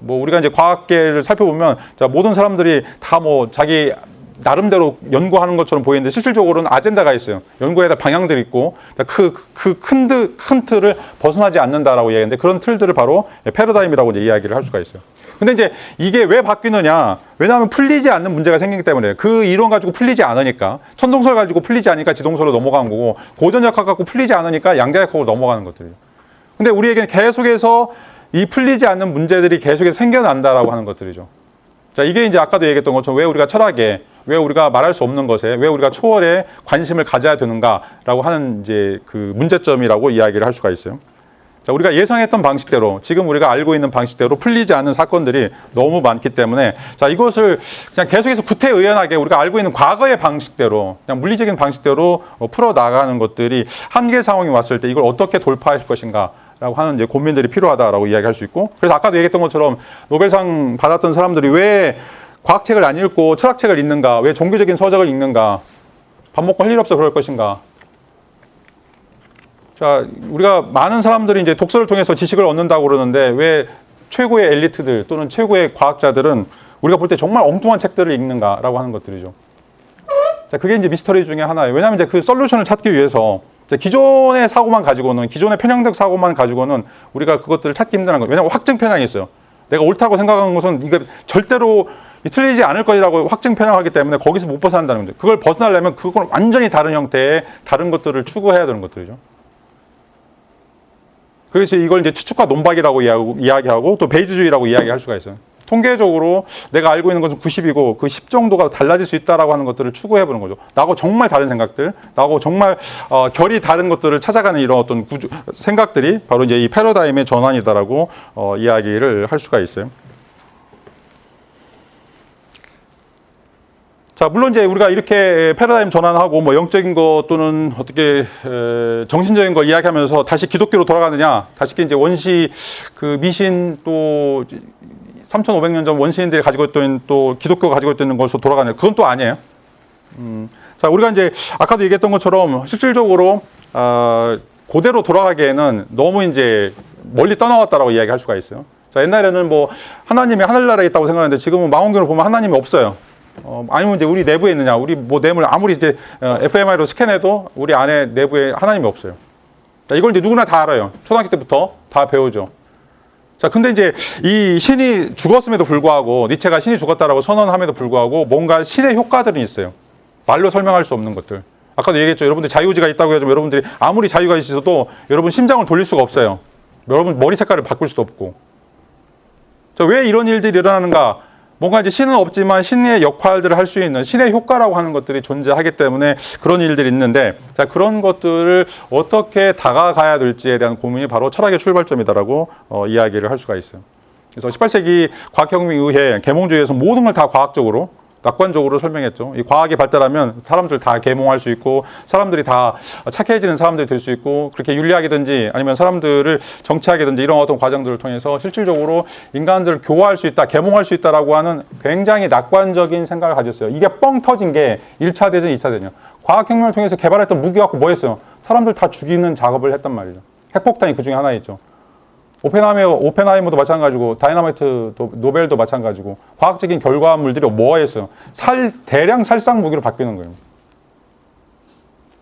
뭐 우리가 이제 과학계를 살펴보면 자, 모든 사람들이 다 뭐 자기 나름대로 연구하는 것처럼 보이는데 실질적으로는 아젠다가 있어요. 연구에다 방향들이 있고 큰 틀을 벗어나지 않는다라고 이야기하는데 그런 틀들을 바로 패러다임이라고 이제 이야기를 할 수가 있어요. 근데 이제 이게 왜 바뀌느냐? 왜냐하면 풀리지 않는 문제가 생기기 때문에 그 이론 가지고 풀리지 않으니까 천동설 가지고 풀리지 않으니까 지동설로 넘어가는 거고 고전역학 갖고 풀리지 않으니까 양자역학으로 넘어가는 것들이에요. 근데 우리에게는 계속해서 이 풀리지 않는 문제들이 계속해서 생겨난다라고 하는 것들이죠. 자, 이게 이제 아까도 얘기했던 것처럼 왜 우리가 철학에, 왜 우리가 말할 수 없는 것에, 왜 우리가 초월에 관심을 가져야 되는가라고 하는 이제 그 문제점이라고 이야기를 할 수가 있어요. 자, 우리가 예상했던 방식대로, 지금 우리가 알고 있는 방식대로 풀리지 않는 사건들이 너무 많기 때문에, 자, 이것을 그냥 계속해서 구태의연하게 우리가 알고 있는 과거의 방식대로, 그냥 물리적인 방식대로 풀어나가는 것들이 한계 상황이 왔을 때 이걸 어떻게 돌파할 것인가. 라고 하는 이제 고민들이 필요하다라고 이야기할 수 있고, 그래서 아까도 얘기했던 것처럼 노벨상 받았던 사람들이 왜 과학책을 안 읽고 철학책을 읽는가, 왜 종교적인 서적을 읽는가, 밥 먹고 할 일 없어 그럴 것인가. 자, 우리가 많은 사람들이 이제 독서를 통해서 지식을 얻는다고 그러는데 왜 최고의 엘리트들 또는 최고의 과학자들은 우리가 볼 때 정말 엉뚱한 책들을 읽는가라고 하는 것들이죠. 자, 그게 이제 미스터리 중에 하나예요. 왜냐하면 이제 그 솔루션을 찾기 위해서 기존의 사고만 가지고는, 기존의 편향적 사고만 가지고는 우리가 그것들을 찾기 힘든 거예요. 왜냐하면 확증 편향이 있어요. 내가 옳다고 생각하는 것은 이게 절대로 틀리지 않을 것이라고 확증 편향하기 때문에 거기서 못 벗어난다는 거죠. 그걸 벗어나려면 그건 완전히 다른 형태의 다른 것들을 추구해야 되는 것들이죠. 그래서 이걸 이제 추측과 논박이라고 이야기하고 또 베이지주의라고 이야기할 수가 있어요. 통계적으로 내가 알고 있는 것은 90이고 그 10 정도가 달라질 수 있다라고 하는 것들을 추구해보는 거죠. 나하고 정말 다른 생각들, 나하고 정말 결이 다른 것들을 찾아가는 이런 어떤 생각들이 바로 이제 이 패러다임의 전환이다라고 이야기를 할 수가 있어요. 자, 물론 이제 우리가 이렇게 패러다임 전환하고 뭐 영적인 것 또는 어떻게 정신적인 걸 이야기하면서 다시 기독교로 돌아가느냐, 다시 이제 원시 그 미신 또 3,500년 전 원시인들이 가지고 있던 또 기독교가 가지고 있던 것으로 돌아가는, 그건 또 아니에요. 자, 우리가 이제 아까도 얘기했던 것처럼 실질적으로 고대로 돌아가기에는 너무 이제 멀리 떠나왔다라고 이야기할 수가 있어요. 자, 옛날에는 뭐 하나님이 하늘나라에 있다고 생각하는데 지금은 망원경을 보면 하나님이 없어요. 아니면 이제 우리 내부에 있느냐, 우리 뭐 뇌물 아무리 이제 fMRI로 스캔해도 우리 안에 내부에 하나님이 없어요. 자, 이걸 이제 누구나 다 알아요. 초등학교 때부터 다 배우죠. 자, 근데 이제 이 신이 죽었음에도 불구하고, 니체가 신이 죽었다라고 선언함에도 불구하고 뭔가 신의 효과들은 있어요. 말로 설명할 수 없는 것들. 아까도 얘기했죠. 여러분들 자유의지가 있다고 해도 여러분들이 아무리 자유가 있어도 여러분 심장을 돌릴 수가 없어요. 여러분 머리 색깔을 바꿀 수도 없고. 자, 왜 이런 일들이 일어나는가? 뭔가 이제 신은 없지만 신의 역할들을 할 수 있는 신의 효과라고 하는 것들이 존재하기 때문에 그런 일들이 있는데, 자, 그런 것들을 어떻게 다가가야 될지에 대한 고민이 바로 철학의 출발점이다라고 이야기를 할 수가 있어요. 그래서 18세기 과학혁명 이후에 계몽주의에서 모든 걸 다 과학적으로 낙관적으로 설명했죠. 이 과학이 발달하면 사람들 다 계몽할 수 있고 사람들이 다 착해지는 사람들이 될 수 있고 그렇게 윤리하게든지 아니면 사람들을 정치하게든지 이런 어떤 과정들을 통해서 실질적으로 인간들을 교화할 수 있다, 계몽할 수 있다라고 하는 굉장히 낙관적인 생각을 가졌어요. 이게 뻥 터진 게 1차 대전, 2차 대전. 과학혁명을 통해서 개발했던 무기 갖고 뭐 했어요? 사람들 다 죽이는 작업을 했단 말이죠. 핵폭탄이 그 중에 하나였죠. 오펜하이머도 마찬가지고 다이너마이트도 노벨도 마찬가지고 과학적인 결과물들이 뭐였어요? 대량 살상 무기로 바뀌는 거예요.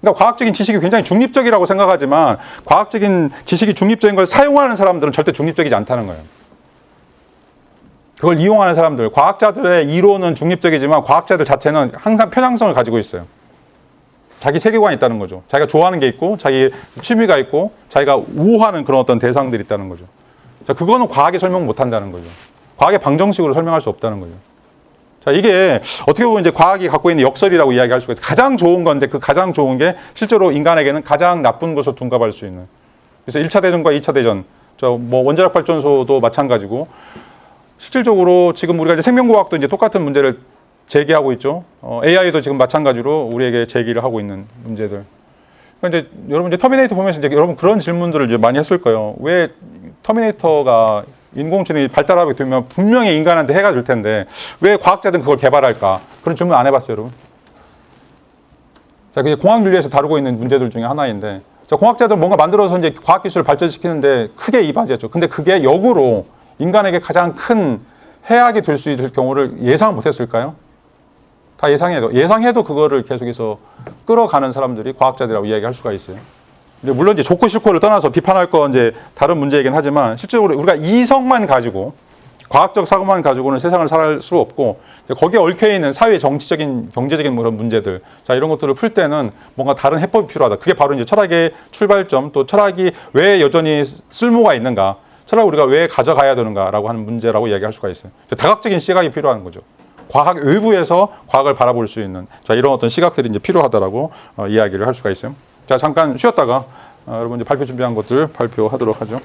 그러니까 과학적인 지식이 굉장히 중립적이라고 생각하지만 과학적인 지식이 중립적인 걸 사용하는 사람들은 절대 중립적이지 않다는 거예요. 그걸 이용하는 사람들, 과학자들의 이론은 중립적이지만 과학자들 자체는 항상 편향성을 가지고 있어요. 자기 세계관이 있다는 거죠. 자기가 좋아하는 게 있고 자기 취미가 있고 자기가 우호하는 그런 어떤 대상들이 있다는 거죠. 자, 그거는 과학이 설명 못 한다는 거죠. 과학의 방정식으로 설명할 수 없다는 거죠. 자, 이게 어떻게 보면 이제 과학이 갖고 있는 역설이라고 이야기할 수가 있어요. 가장 좋은 건데 그 가장 좋은 게 실제로 인간에게는 가장 나쁜 것으로 둔갑할 수 있는. 그래서 1차 대전과 2차 대전, 원자력 발전소도 마찬가지고 실질적으로 지금 우리가 이제 생명과학도 이제 똑같은 문제를 제기하고 있죠. AI도 지금 마찬가지로 우리에게 제기를 하고 있는 문제들. 그러니까 이제 여러분 이제 터미네이터 보면서 이제 여러분 그런 질문들을 이제 많이 했을 거예요. 왜 터미네이터가 인공지능이 발달하게 되면 분명히 인간한테 해가 될 텐데 왜 과학자들은 그걸 개발할까? 그런 질문 안 해봤어요, 여러분? 자, 그게 공학윤리에서 다루고 있는 문제들 중에 하나인데, 자, 공학자들 뭔가 만들어서 이제 과학기술을 발전시키는데 크게 이바지했죠. 근데 그게 역으로 인간에게 가장 큰 해악이 될 수 있을 경우를 예상 못했을까요? 다 예상해도 그거를 계속해서 끌어가는 사람들이 과학자들이라고 이야기할 수가 있어요. 물론 이제 좋고 싫고를 떠나서 비판할 건 이제 다른 문제이긴 하지만 실제로 우리가 이성만 가지고 과학적 사고만 가지고는 세상을 살 수 없고 거기에 얽혀 있는 사회, 정치적인, 경제적인 그런 문제들, 자 이런 것들을 풀 때는 뭔가 다른 해법이 필요하다. 그게 바로 이제 철학의 출발점, 또 철학이 왜 여전히 쓸모가 있는가, 철학을 우리가 왜 가져가야 되는가라고 하는 문제라고 이야기할 수가 있어요. 다각적인 시각이 필요한 거죠. 과학 외부에서 과학을 바라볼 수 있는 자 이런 어떤 시각들이 이제 필요하다라고 이야기를 할 수가 있어요. 자 잠깐 쉬었다가 여러분 이제 발표 준비한 것들 발표하도록 하죠.